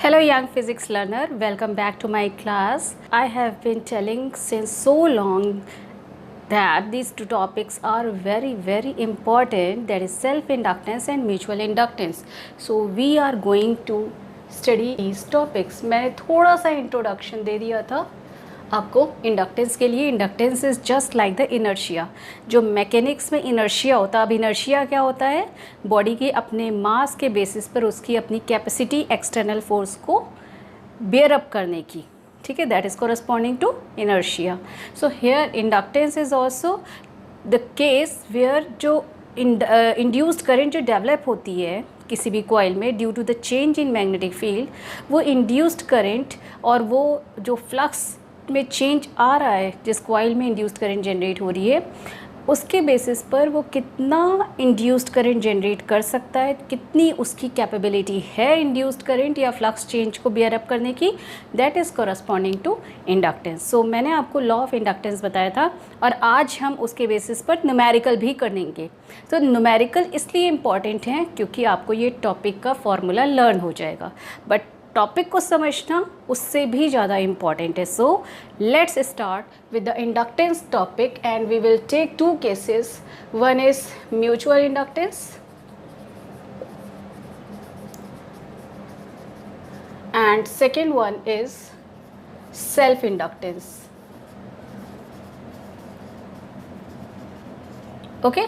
Hello young physics learner, welcome back to my class. I have been telling since so long that these two topics are very important, that is self-inductance and mutual inductance. So we are going to study these topics. मैंने थोड़ा सा introduction दे दिया था आपको inductance के लिए. Inductance is just like the inertia. जो mechanics में इनर्शिया होता है, अब इनर्शिया क्या होता है? बॉडी के अपने मास के बेसिस पर उसकी अपनी कैपेसिटी एक्सटर्नल फोर्स को बेयर अप करने की, ठीक है, that is corresponding to inertia. So here inductance is also the case where जो इंड्यूस्ड करंट जो डेवलप होती है किसी भी कॉइल में due to the change in magnetic field, वो इंड्यूस्ड करंट और वो जो फ्लक्स में चेंज आ रहा है जिस कॉइल में इंड्यूस्ड करंट जनरेट हो रही है, उसके बेसिस पर वो कितना इंड्यूस्ड करंट जनरेट कर सकता है, कितनी उसकी कैपेबिलिटी है इंड्यूस्ड करंट या फ्लक्स चेंज को बेयर अप करने की, that is corresponding to inductance. So मैंने आपको लॉ ऑफ इंडक्टेंस बताया था और आज हम उसके बेसिस पर न्यूमेरिकल भी करेंगे. तो न्यूमेरिकल इसलिए इम्पॉर्टेंट हैं क्योंकि आपको ये टॉपिक का फॉर्मूला लर्न हो जाएगा, बट टॉपिक को समझना उससे भी ज़्यादा इम्पॉर्टेंट है. So let's start with the inductance topic and we will take two cases. One is mutual inductance and second one is self inductance. Okay,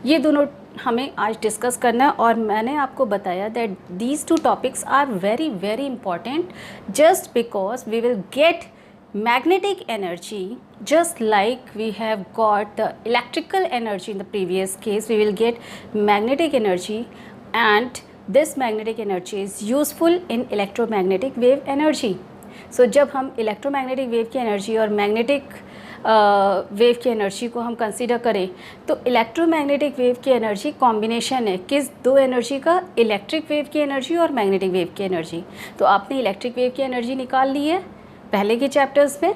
ये दोनों हमें आज डिस्कस करना है और मैंने आपको बताया that these two topics are very important just because we will get magnetic energy just like we have got the electrical energy in the previous case. We will get magnetic energy and this magnetic energy is useful in electromagnetic wave energy. So जब हम electromagnetic wave की energy और magnetic wave की energy को हम consider करें तो electromagnetic wave की एनर्जी कॉम्बिनेशन है किस दो एनर्जी का? इलेक्ट्रिक वेव की एनर्जी और मैग्नेटिक वेव की एनर्जी. तो आपने इलेक्ट्रिक वेव की एनर्जी निकाल ली है पहले के चैप्टर्स में,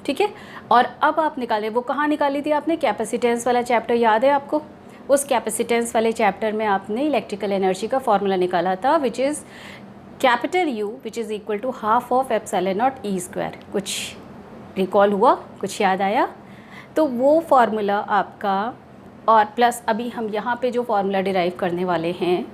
ठीक है, और अब आप निकालें. वो कहाँ निकाली थी आपने? कैपेसिटेंस वाला चैप्टर याद है आपको? उस कैपेसिटेंस वाले चैप्टर में आपने इलेक्ट्रिकल एनर्जी का फॉर्मूला निकाला था which is capital U which is equal to half of epsilon naught E square. कुछ रिकॉल हुआ? कुछ याद आया? तो वो फार्मूला आपका और प्लस अभी हम यहाँ पे जो फार्मूला डिराइव करने वाले हैं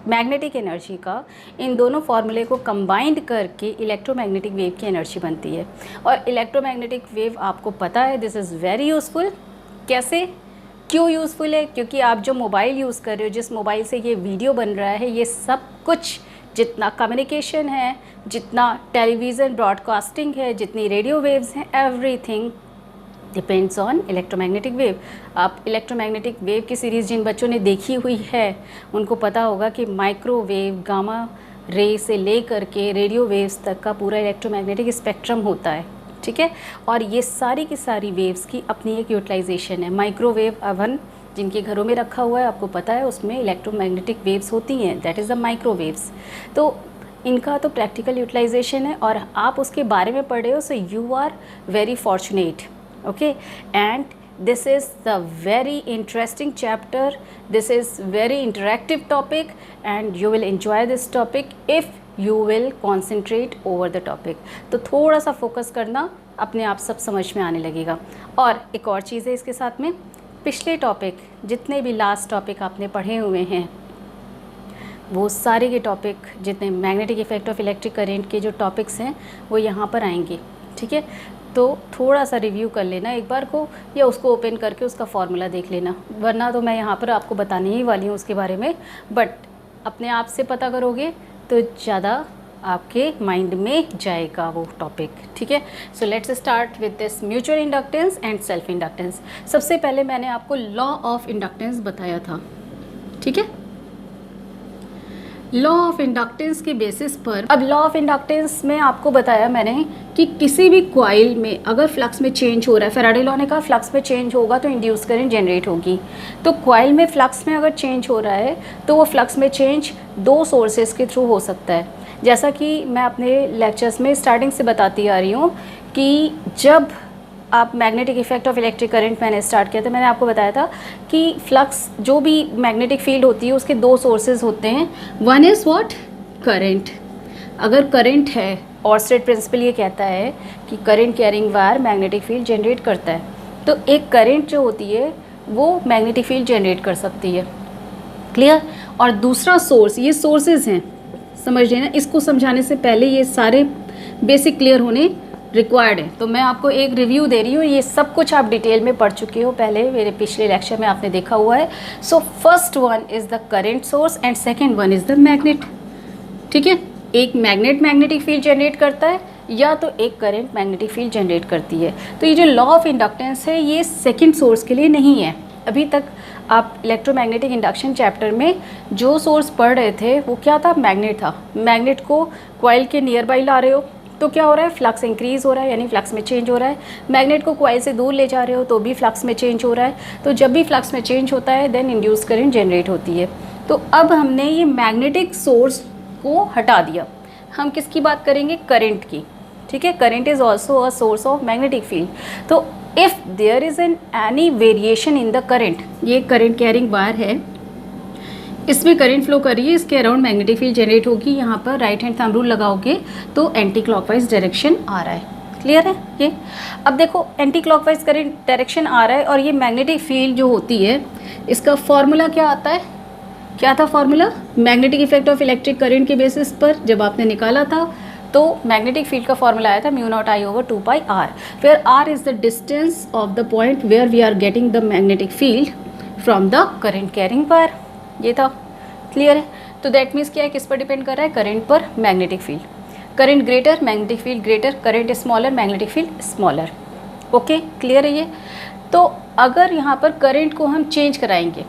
मैग्नेटिक एनर्जी का, इन दोनों फार्मूले को कंबाइंड करके इलेक्ट्रोमैग्नेटिक वेव की एनर्जी बनती है. और इलेक्ट्रोमैग्नेटिक वेव आपको पता है दिस इज़ वेरी यूज़फुल. कैसे, क्यों यूज़फुल है? क्योंकि आप जो मोबाइल यूज़ कर रहे हो, जिस मोबाइल से ये वीडियो बन रहा है, ये सब कुछ जितना कम्युनिकेशन है, जितना टेलीविज़न ब्रॉडकास्टिंग है, जितनी रेडियो वेव्स हैं, everything depends on electromagnetic wave. आप इलेक्ट्रोमैग्नेटिक वेव की सीरीज़ जिन बच्चों ने देखी हुई है उनको पता होगा कि माइक्रोवेव, गामा रे से लेकर के रेडियो वेव्स तक का पूरा इलेक्ट्रोमैग्नेटिक स्पेक्ट्रम होता है, ठीक है. और ये सारी की सारी वेव्स की अपनी एक यूटिलाइजेशन है. माइक्रोवेव ओवन जिनके घरों में रखा हुआ है आपको पता है उसमें इलेक्ट्रोमैग्नेटिक वेव्स होती हैं, दैट इज़ द माइक्रोवेव्स. तो इनका तो प्रैक्टिकल यूटिलाइजेशन है और आप उसके बारे में पढ़ रहे हो. So you are very fortunate, okay. And this is the very interesting chapter, this is very interactive topic and you will enjoy this topic if you will concentrate over the topic. तो थोड़ा सा focus करना, अपने आप सब समझ में आने लगेगा. और एक और चीज़ है इसके साथ में, पिछले टॉपिक जितने भी लास्ट टॉपिक आपने पढ़े हुए हैं वो सारे के टॉपिक जितने magnetic effect of electric current के जो टॉपिक्स हैं वो यहाँ पर आएंगे, ठीक है. तो थोड़ा सा रिव्यू कर लेना एक बार को, या उसको ओपन करके उसका फॉर्मूला देख लेना, वरना तो मैं यहाँ पर आपको बताने ही वाली हूँ उसके बारे में, बट अपने आप से पता करोगे तो ज़्यादा आपके माइंड में जाएगा वो टॉपिक, ठीक है. So let's start with this mutual inductance and self inductance. सबसे पहले मैंने आपको लॉ ऑफ इंडक्टेंस बताया था, ठीक है. लॉ ऑफ इंडक्टेंस के बेसिस पर, अब लॉ ऑफ इंडक्टेंस में आपको बताया मैंने कि किसी भी कॉइल में अगर फ्लक्स में चेंज हो रहा है, फैराडे लॉ ने कहा फ्लक्स में चेंज होगा तो इंड्यूस करंट जनरेट होगी. तो कॉइल में फ्लक्स में अगर चेंज हो रहा है तो वो फ्लक्स में चेंज दो सोर्सेज के थ्रू हो सकता है. जैसा कि मैं अपने लेक्चर्स में स्टार्टिंग से बताती आ रही हूँ कि जब आप magnetic effect of electric current मैंने स्टार्ट किया था, मैंने आपको बताया था कि फ्लक्स जो भी मैग्नेटिक फील्ड होती है उसके दो सोर्सेज होते हैं. One is what? करंट. अगर करंट है, ऑर्स्टेड प्रिंसिपल ये कहता है कि current carrying wire magnetic field generate करता है, तो एक करंट जो होती है वो मैग्नेटिक फील्ड जनरेट कर सकती है। क्लियर? और दूसरा सोर्स, ये सोर्सेज हैं, समझ लेना। इसको समझाने से पहले ये सारे बेसिक क्लियर होने रिक्वायर्ड है। तो मैं आपको एक रिव्यू दे रही हूँ, ये सब कुछ आप डिटेल में पढ़ चुके हो पहले, मेरे पिछले लेक्चर में आपने देखा हुआ है। So first one is the current source and second one is the magnet. ठीक है, एक मैग्नेट मैग्नेटिक फील्ड जनरेट करता है या तो एक करंट मैग्नेटिक फील्ड जनरेट करती है। तो ये जो लॉ ऑफ इंडक्टेंस है ये सेकेंड सोर्स के लिए नहीं है। अभी तक आप इलेक्ट्रोमैग्नेटिक इंडक्शन चैप्टर में जो सोर्स पढ़ रहे थे वो क्या था? मैग्नेट था। मैग्नेट को कॉइल के नियर बाई ला रहे हो तो क्या हो रहा है? फ्लक्स इंक्रीज़ हो रहा है, यानी फ्लक्स में चेंज हो रहा है। मैग्नेट को कॉइल से दूर ले जा रहे हो तो भी फ्लक्स में चेंज हो रहा है। तो जब भी फ्लक्स में चेंज होता है देन इंड्यूस करंट जनरेट होती है। तो अब हमने ये मैग्नेटिक सोर्स को हटा दिया, हम किसकी बात करेंगे? करंट की। ठीक है, current is also a source of magnetic field. तो if there is any variation in the current, ये करंट कैरिंग वायर है, इसमें करंट फ्लो कर रही है, इसके अराउंड मैग्नेटिक फील्ड जनरेट होगी। यहाँ पर राइट हैंड थंब रूल लगाओगे तो एंटी क्लॉकवाइज डायरेक्शन आ रहा है। क्लियर है ये? अब देखो एंटी क्लॉकवाइज करंट डायरेक्शन आ रहा है और ये मैग्नेटिक फील्ड जो होती है इसका फॉर्मूला क्या आता है? क्या था formula? Magnetic effect of electric current के बेसिस पर जब आपने निकाला था तो मैग्नेटिक फील्ड का फॉर्मूला आया था μ0I/2πr, where r is the distance of the point where we are getting the magnetic field from the current carrying wire. ये था। क्लियर है? तो दैट मीन्स क्या है, किस पर डिपेंड कर रहा है? करंट पर magnetic field. Current greater magnetic field greater, current smaller magnetic field smaller. Okay, clear है ये? तो अगर यहाँ पर करंट को हम चेंज कराएंगे,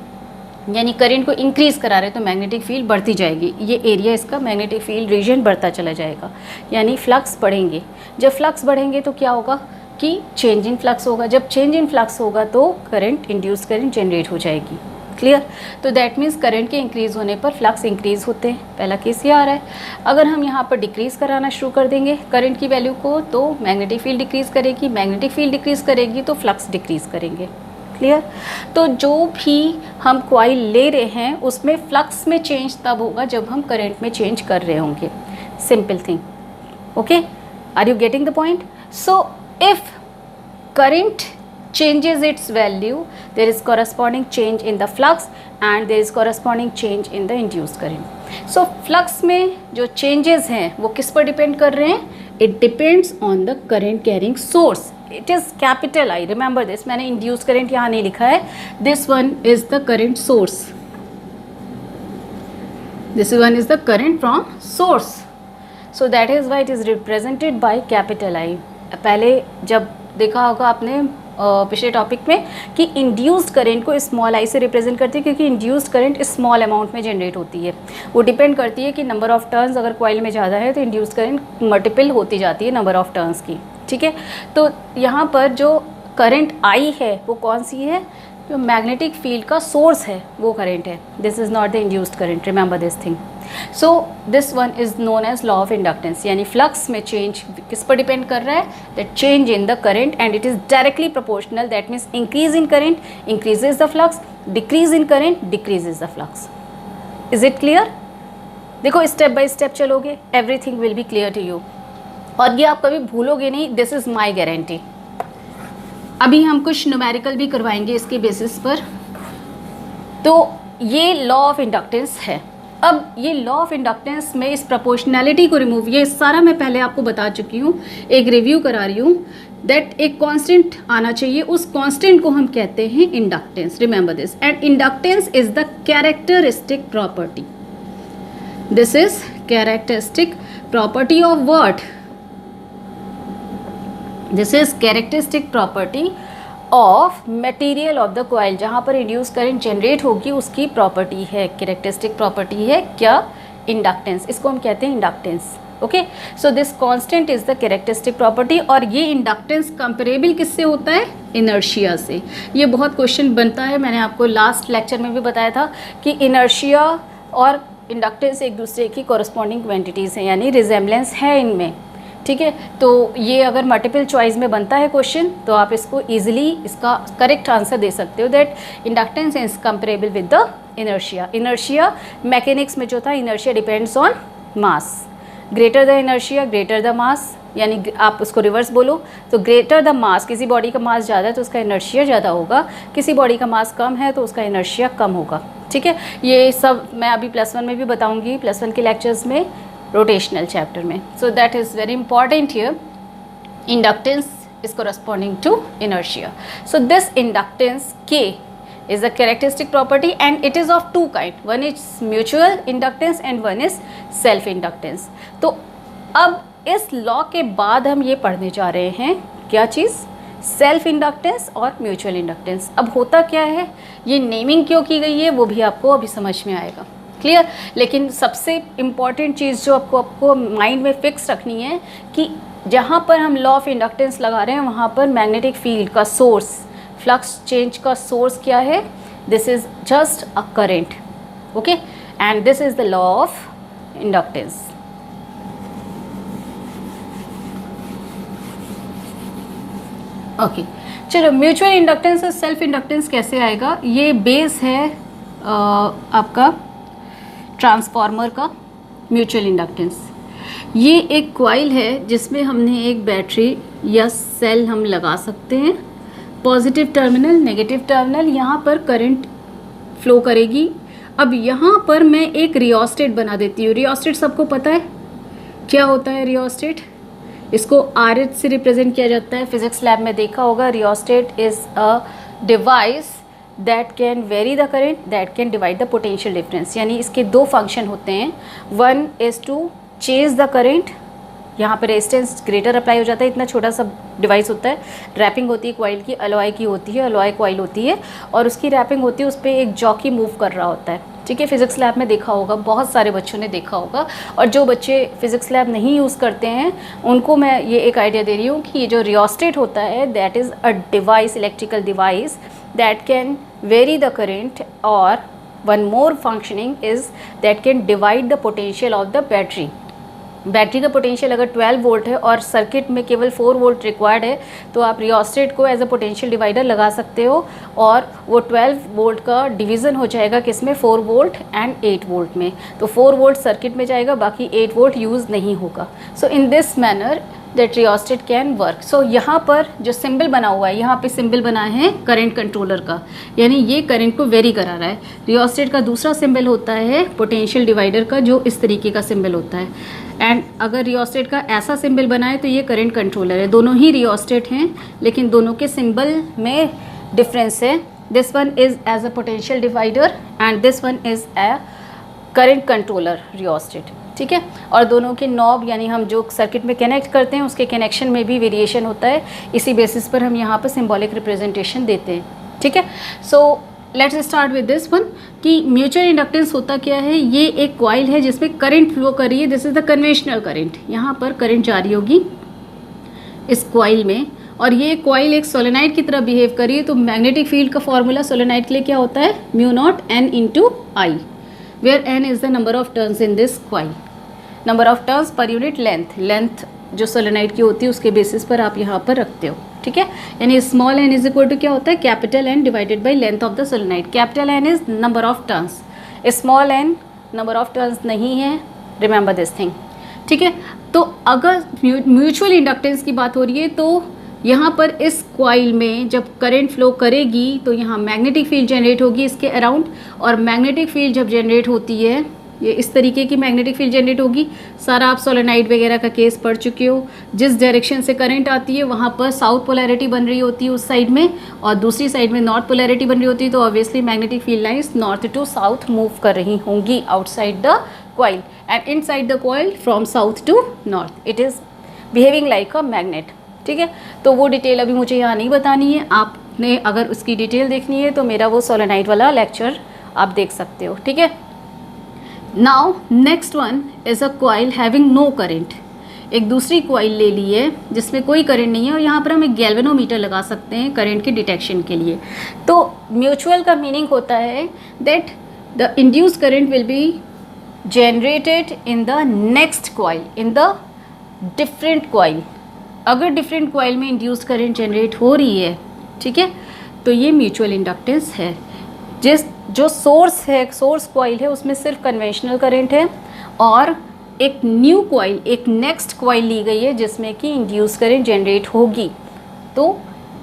यानी करंट को इंक्रीज़ करा रहे तो मैग्नेटिक फील्ड बढ़ती जाएगी। ये एरिया इसका मैग्नेटिक फील्ड रीजन बढ़ता चला जाएगा, यानी फ्लक्स बढ़ेंगे। जब फ्लक्स बढ़ेंगे तो क्या होगा कि चेंज इन फ्लक्स होगा। जब चेंज इन फ्लक्स होगा तो करंट, इंड्यूस करंट जनरेट हो जाएगी। क्लियर? तो दैट मीन्स करंट के इंक्रीज़ होने पर फ्लक्स इंक्रीज़ होते हैं। पहला केस ये आ रहा है। अगर हम यहाँ पर डिक्रीज़ कराना शुरू कर देंगे करंट की वैल्यू को तो मैग्नेटिक फील्ड डिक्रीज़ करेगी, मैग्नेटिक फील्ड डिक्रीज़ करेगी तो फ्लक्स डिक्रीज़ करेंगे। क्लियर? तो जो भी हम कॉइल ले रहे हैं उसमें फ्लक्स में चेंज तब होगा जब हम करंट में चेंज कर रहे होंगे। Simple thing. Okay, are you getting the point? So if current changes its value, there is corresponding change in the flux and there is corresponding change in the induced current. So flux में जो changes हैं वो किस पर depend कर रहे हैं? It depends on the current carrying source. It is capital I, remember this. मैंने induced current यहाँ नहीं लिखा है. This one is the current source. This one is the current from source. So that is why it is represented by capital I. पहले जब देखा होगा आपने पिछले टॉपिक में कि इंड्यूस्ड करंट को स्मॉल आई से रिप्रेजेंट करती है, क्योंकि इंड्यूस्ड करंट स्मॉल अमाउंट में जनरेट होती है। वो डिपेंड करती है कि नंबर ऑफ टर्न्स अगर कॉइल में ज़्यादा है तो इंड्यूस्ड करंट मल्टीपल होती जाती है नंबर ऑफ टर्न्स की। ठीक है, तो यहाँ पर जो करंट आई है वो कौन सी है? जो मैग्नेटिक फील्ड का सोर्स है वो करंट है। This is not the induced current, remember this thing. So this one is known as law of inductance, यानी फ्लक्स में चेंज किस पर डिपेंड कर रहा है? That change in the current and it is directly proportional. That means increase in current increases the flux, decrease in current decreases the flux. Is it clear? देखो step by step चलोगे, everything will be clear to you, और ये आप कभी भूलोगे नहीं। This is my guarantee. अभी हम कुछ न्यूमेरिकल भी करवाएंगे इसके बेसिस पर। तो ये लॉ ऑफ इंडक्टेंस है। अब ये लॉ ऑफ इंडक्टेंस में इस प्रोपोर्शनैलिटी को रिमूव, ये सारा मैं पहले आपको बता चुकी हूँ, एक रिव्यू करा रही हूँ। दैट एक कांस्टेंट आना चाहिए, उस कांस्टेंट को हम कहते हैं inductance. Remember this. And inductance is the characteristic property. This is characteristic property of what? This is characteristic property of material of the coil. जहाँ पर इंड्यूस करंट जनरेट होगी उसकी प्रॉपर्टी है, कैरेक्टरिस्टिक प्रॉपर्टी है क्या? इंडक्टेंस। इसको हम कहते हैं inductance. Okay, so this constant is the characteristic property. और ये इंडक्टेंस कंपेरेबल किससे होता है? इनर्शिया से। ये बहुत क्वेश्चन बनता है, मैंने आपको लास्ट लेक्चर में भी बताया था कि इनर्शिया और इंडक्टेंस एक दूसरे की कॉरस्पॉन्डिंग क्वांटिटीज़ हैं, यानी रिजेम्बलेंस है इनमें। ठीक है, तो ये अगर मल्टीपल चॉइस में बनता है क्वेश्चन तो आप इसको इजीली इसका करेक्ट आंसर दे सकते हो। That inductance is comparable with the inertia. Inertia mechanics में जो था, inertia depends on mass, greater the inertia greater the mass, यानी आप उसको रिवर्स बोलो तो ग्रेटर द मास, किसी बॉडी का मास ज़्यादा है तो उसका इनर्शिया ज़्यादा होगा, किसी बॉडी का मास कम है तो उसका इनर्शिया कम होगा। ठीक है, ये सब मैं अभी +1 में भी बताऊंगी, +1 के लेक्चर्स में, रोटेशनल चैप्टर में। सो that is very important here. Inductance is corresponding to inertia. So this inductance K is a characteristic property and it is of two kind. One is mutual inductance and one is self inductance. तो अब इस law के बाद हम ये पढ़ने जा रहे हैं क्या चीज़, सेल्फ इंडक्टेंस और म्यूचुअल इंडक्टेंस। अब होता क्या है, ये नेमिंग क्यों की गई है वो भी आपको अभी समझ में आएगा, क्लियर। लेकिन सबसे इम्पॉर्टेंट चीज़ जो आपको माइंड में फिक्स रखनी है कि जहाँ पर हम लॉ ऑफ इंडक्टेंस लगा रहे हैं वहाँ पर मैग्नेटिक फील्ड का सोर्स, फ्लक्स चेंज का सोर्स क्या है, this is just a current, okay, and this is the law of inductance. Okay, चलो म्यूचुअल इंडक्टेंस और सेल्फ इंडक्टेंस कैसे आएगा, ये बेस है आपका ट्रांसफार्मर का म्यूचुअल इंडक्टेंस। ये एक कॉइल है जिसमें हमने एक बैटरी या सेल हम लगा सकते हैं, पॉजिटिव टर्मिनल नेगेटिव टर्मिनल, यहाँ पर करंट फ्लो करेगी। अब यहाँ पर मैं एक रियोस्टेट बना देती हूँ। रियोस्टेट सबको पता है क्या होता है रियोस्टेट, इसको RH से रिप्रेजेंट किया जाता है, फिजिक्स लैब में देखा होगा। Rheostat is a device that can vary the current, that can divide the potential difference, यानी इसके दो फंक्शन होते हैं। वन इज़ टू चेज द करेंट, यहाँ पर रेजिस्टेंस ग्रेटर अप्लाई हो जाता है, इतना छोटा सा डिवाइस होता है, रैपिंग होती है कॉइल की, अलॉय की होती है, अलॉय कॉइल होती है और उसकी रैपिंग होती है, उस पर एक जॉकी मूव कर रहा होता है। ठीक है, फिजिक्स लैब में देखा होगा, बहुत सारे बच्चों ने देखा होगा, और जो बच्चे फिजिक्स लैब नहीं यूज़ करते हैं उनको मैं ये एक आइडिया दे रही हूँ कि ये जो रियोस्टेट होता है that is a device, electrical device that can vary the current, और one more functioning is that can divide the potential of the battery. Battery का पोटेंशियल अगर 12 वोल्ट है और सर्किट में केवल 4 वोल्ट रिक्वायर्ड है तो आप रियोस्टेट को एज अ पोटेंशियल डिवाइडर लगा सकते हो और वो 12 वोल्ट का डिवीज़न हो जाएगा किसमें, 4 वोल्ट एंड 8 वोल्ट में। तो 4 वोल्ट सर्किट में जाएगा, बाकी 8 वोल्ट यूज़ नहीं होगा। So in this manner that rheostat can work. So यहाँ पर जो सिंबल बना हुआ है, यहाँ पे सिंबल बना है करंट कंट्रोलर का, यानी ये करंट को वेरी करा रहा है। रियोस्टेट का दूसरा सिंबल होता है पोटेंशियल डिवाइडर का, जो इस तरीके का सिंबल होता है। एंड अगर रियोस्टेट का ऐसा सिंबल बना है तो ये करंट कंट्रोलर है। दोनों ही रियोस्टेट हैं लेकिन दोनों के सिंबल में डिफरेंस है। This one is as a potential divider and this one is a current controller rheostat. ठीक है, और दोनों के नॉब यानी हम जो सर्किट में कनेक्ट करते हैं उसके कनेक्शन में भी वेरिएशन होता है, इसी बेसिस पर हम यहाँ पर सिंबॉलिक रिप्रेजेंटेशन देते हैं। ठीक है, so let's start with this one कि म्यूचुअल इंडक्टेंस होता क्या है। ये एक कॉइल है जिसमें करंट फ्लो कर रही है, this is the conventional current. यहाँ पर करंट जारी होगी इस कॉइल में, और ये कॉइल एक सोलेनाइड की तरह बिहेव कर रही है। तो मैग्नेटिक फील्ड का फॉर्मूला सोलेनाइड के लिए क्या होता है, μ0 n × I, where n is the number of turns in this coil, number of turns per unit length। Length जो सोलेनाइड की होती है उसके बेसिस पर आप यहाँ पर रखते हो। ठीक है, यानी small n is equal to क्या होता है, capital N divided by length of the solenoid. Capital N is number of turns, small n number of turns नहीं है, रिमेंबर दिस थिंग। ठीक है, तो अगर म्यूचुअल इंडक्टेंस की बात हो रही है तो यहाँ पर इस कॉइल में जब करंट फ्लो करेगी तो यहाँ मैग्नेटिक फील्ड जनरेट होगी इसके अराउंड, और मैग्नेटिक फील्ड जब जनरेट होती है ये इस तरीके की मैग्नेटिक फील्ड जनरेट होगी। सारा आप सोलेनाइड वगैरह का केस पढ़ चुके हो, जिस डायरेक्शन से करंट आती है वहाँ पर साउथ पोलैरिटी बन रही होती है उस साइड में, और दूसरी साइड में नॉर्थ पोलैरिटी बन रही होती है। तो obviously magnetic field lines north to south move कर रही होंगी outside the coil, and inside the coil from south to north it is behaving like a magnet. ठीक है, तो वो डिटेल अभी मुझे यहाँ नहीं बतानी है, आपने अगर उसकी डिटेल देखनी है तो मेरा वो सोलेनाइड वाला लेक्चर आप देख सकते हो। ठीक है, now next one is a coil having no current. एक दूसरी कॉइल ले ली है जिसमें कोई करंट नहीं है, और यहाँ पर हम एक गैल्वेनोमीटर लगा सकते हैं करंट के डिटेक्शन के लिए। तो म्यूचुअल का मीनिंग होता है that the induced current will be generated in the next coil, in the different coil. अगर डिफरेंट कॉइल में इंड्यूस्ड करंट जनरेट हो रही है, ठीक है, तो ये म्यूचुअल इंडक्टेंस है। जो सोर्स है, सोर्स कॉइल है, उसमें सिर्फ कन्वेंशनल करंट है, और एक न्यू कॉइल, एक नेक्स्ट कॉइल ली गई है जिसमें कि इंड्यूस करंट जनरेट होगी, तो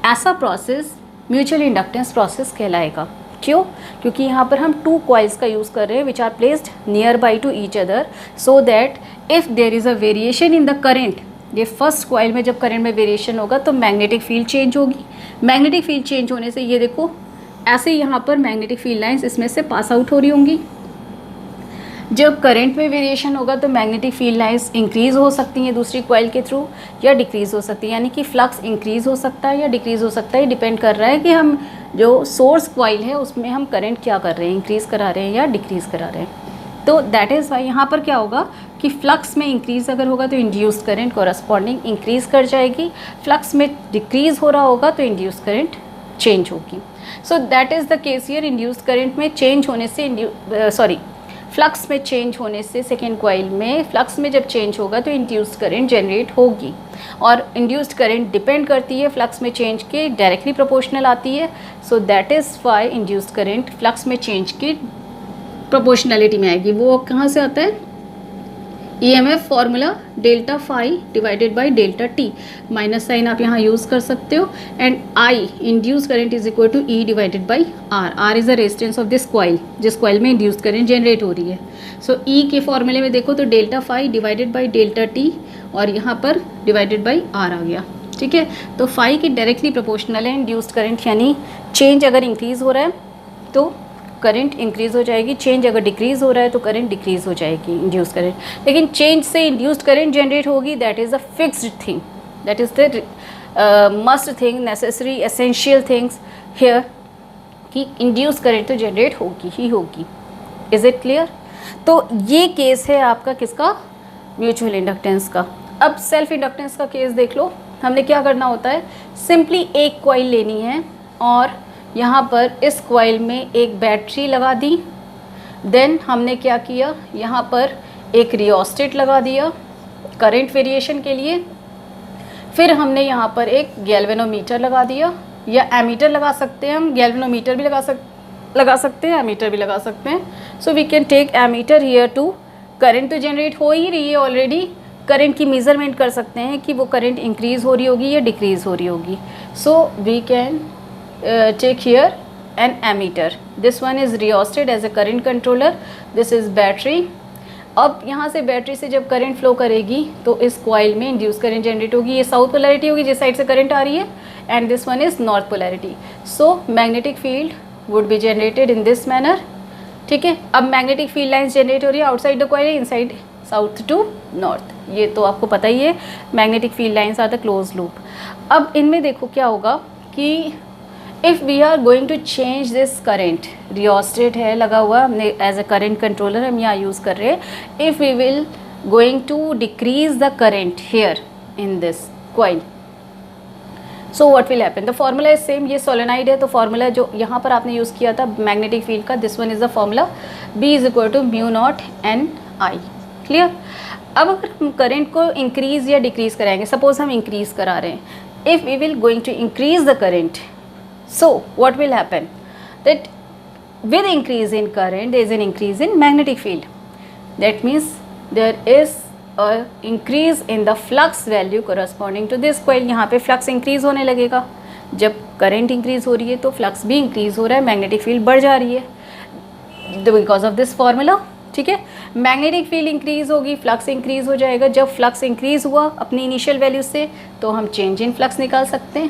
ऐसा प्रोसेस म्यूचुअल इंडक्टेंस प्रोसेस कहलाएगा। क्यों? क्योंकि यहाँ पर हम टू कॉइल्स का यूज़ कर रहे हैं which are placed nearby to each other, so that if there is a variation in the current, ये फर्स्ट कॉइल में जब करंट में वेरिएशन होगा तो मैग्नेटिक फील्ड चेंज होगी। मैग्नेटिक फील्ड चेंज होने से ये देखो ऐसे यहाँ पर मैग्नेटिक फील्ड लाइंस इसमें से पास आउट हो रही होंगी। जब करंट में वेरिएशन होगा तो मैग्नेटिक फील्ड लाइंस इंक्रीज़ हो सकती हैं दूसरी कॉइल के थ्रू या डिक्रीज़ हो सकती है, यानी कि फ्लक्स इंक्रीज़ हो सकता है या डिक्रीज़ हो सकता है। डिपेंड कर रहा है कि हम जो सोर्स कॉइल है उसमें हम करंट क्या कर रहे हैं, इंक्रीज़ करा रहे हैं या डिक्रीज़ करा रहे हैं। तो दैट इज़ वाई यहाँ पर क्या होगा कि फ्लक्स में इंक्रीज़ अगर होगा तो इंड्यूस्ड करंट कॉरस्पॉन्डिंग इंक्रीज़ कर जाएगी, फ्लक्स में डिक्रीज़ हो रहा होगा तो इंड्यूस्ड करंट चेंज होगी। सो that is the case here. Induced current में चेंज होने से फ्लक्स में चेंज होने से सेकेंड कॉइल में फ्लक्स में जब चेंज होगा तो इंड्यूस्ड करंट जनरेट होगी, और इंड्यूस्ड करंट डिपेंड करती है फ्लक्स में चेंज के डायरेक्टली प्रोपोर्शनल आती है। So that is why induced current flux में चेंज की प्रोपोर्शनलिटी में आएगी। वो कहाँ से आता है? EMF formula delta phi divided by delta t, minus sign आप यहाँ यूज़ कर सकते हो, and I induce current is equal to E divided by R. R is the resistance of this coil, जिस कॉइल में इंड्यूस्ड करंट जनरेट हो रही है। सो E के फॉर्मूले में देखो तो delta phi divided by delta t, और यहाँ पर डिवाइडेड बाई आर आ गया। ठीक है, तो फाई की डायरेक्टली प्रोपोर्शनल है इंड्यूस्ड करंट, यानी चेंज अगर इंक्रीज़ हो रहा है तो करंट इंक्रीज़ हो जाएगी, चेंज अगर डिक्रीज़ हो रहा है तो करंट डिक्रीज़ हो जाएगी इंड्यूस करंट। लेकिन चेंज से इंड्यूस्ड करंट जनरेट होगी, that is a fixed thing, that is the must thing, necessary essential things here, कि इंड्यूस करंट तो जनरेट होगी ही होगी। Is it clear? तो ये केस है आपका किसका? म्यूचुअल इंडक्टेंस का। अब सेल्फ इंडक्टेंस का केस देख लो। हमने क्या करना होता है, सिंपली एक कॉइल लेनी है और यहाँ पर इस कॉइल में एक बैटरी लगा दी, देन हमने क्या किया, यहाँ पर एक रियोस्टेट लगा दिया करंट वेरिएशन के लिए, फिर हमने यहाँ पर एक गैल्वेनोमीटर लगा दिया, या एमीटर लगा सकते हैं हम, गैल्वेनोमीटर भी लगा सकते हैं, एमीटर भी लगा सकते हैं। So we can take ammeter here too, current तो जनरेट हो ही रही है ऑलरेडी, करंट की मेजरमेंट कर सकते हैं कि वो करंट इंक्रीज़ हो रही होगी या डिक्रीज़ हो रही होगी। So we can take here an ammeter. This one is rheostat as a current controller. This is battery. अब यहाँ से बैटरी से जब करंट फ्लो करेगी तो इस कॉइल में इंड्यूस करंट जनरेट होगी। ये साउथ पोलैरिटी होगी जिस साइड से करंट आ रही है, and this one is north polarity. So magnetic field would be generated in this manner. ठीक है, अब मैग्नेटिक फील्ड लाइन्स जनरेट हो रही है outside the coil, inside south to north, ये तो आपको पता ही है, magnetic field lines are the close loop. अब इनमें देखो क्या होगा कि if we are going to change this current, rheostat है लगा हुआ, हमने एज अ करेंट कंट्रोलर हम यहाँ यूज़ कर रहे हैं। If we will going to decrease the current here in this coil, so what will happen, the formula is same. ये सोलेनाइड है तो फॉर्मूला जो यहाँ पर आपने यूज़ किया था मैग्नेटिक फील्ड का, this one is the formula, B is equal to mu naught N I. Clear? अब अगर हम करेंट को इंक्रीज़ या डिक्रीज़ कराएंगे, सपोज हम इंक्रीज़ करा रहे हैं, if we will going to increase the current, so what will happen, that with increase in current there is an increase in magnetic field, that means there is a increase in the flux value corresponding to this coil। यहाँ पे flux increase होने लगेगा, जब current increase हो रही है तो flux भी increase हो रहा है, magnetic field बढ़ जा रही है because of this formula। ठीक है, मैग्नेटिक फील्ड इंक्रीज़ होगी, फ्लक्स इंक्रीज़ हो जाएगा। जब फ्लक्स इंक्रीज़ हुआ अपनी इनिशियल वैल्यू से तो हम चेंज इन फ्लक्स निकाल सकते हैं,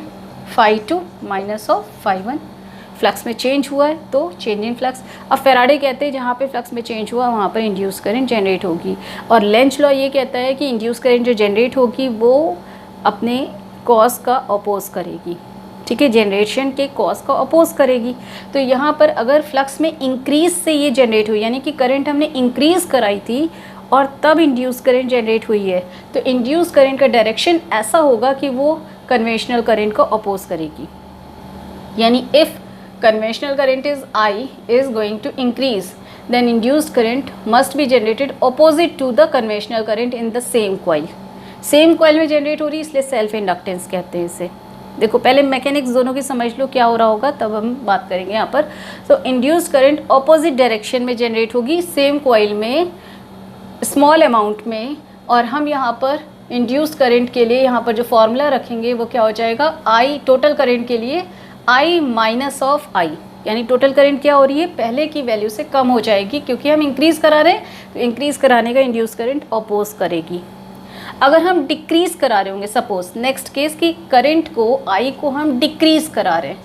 phi two minus of phi one. Flux में चेंज हुआ है तो चेंज इन फ्लक्स। अब फेराडे कहते हैं जहाँ पे फ्लक्स में चेंज हुआ वहाँ पर इंड्यूस करंट जनरेट होगी, और लेंज लॉ ये कहता है कि इंड्यूस करंट जो जनरेट होगी वो अपने कॉज का अपोज करेगी। ठीक है, जनरेशन के कॉज का अपोज करेगी। तो यहाँ पर अगर फ्लक्स में इंक्रीज से ये जनरेट हुई, यानी कि करंट हमने इंक्रीज़ कराई थी और तब इंड्यूस करंट जनरेट हुई है, तो इंड्यूस करंट का डायरेक्शन ऐसा होगा कि वो कन्वेंशनल करंट को अपोज करेगी। यानी if conventional current is I is going to increase, then induced current must be generated opposite to the conventional current in the same coil. Same coil में generate हो रही है, इसलिए सेल्फ इंडक्टेंस कहते हैं इसे। देखो पहले मैकेनिक्स दोनों की समझ लो क्या हो रहा होगा, तब हम बात करेंगे यहाँ पर। तो इंड्यूस्ड करंट अपोजिट डायरेक्शन में जनरेट होगी सेम कॉइल में, स्मॉल अमाउंट में, और हम यहाँ पर इंड्यूस्ड करंट के लिए यहाँ पर जो फॉर्मूला रखेंगे वो क्या हो जाएगा, आई टोटल करंट के लिए आई माइनस ऑफ आई, यानी टोटल करंट क्या हो रही है, पहले की वैल्यू से कम हो जाएगी, क्योंकि हम इंक्रीज़ करा रहे हैं तो इंक्रीज़ कराने का इंड्यूस करंट अपोज करेगी। अगर हम डिक्रीज़ करा रहे होंगे, सपोज नेक्स्ट केस की करंट को आई को हम डिक्रीज़ करा रहे हैं,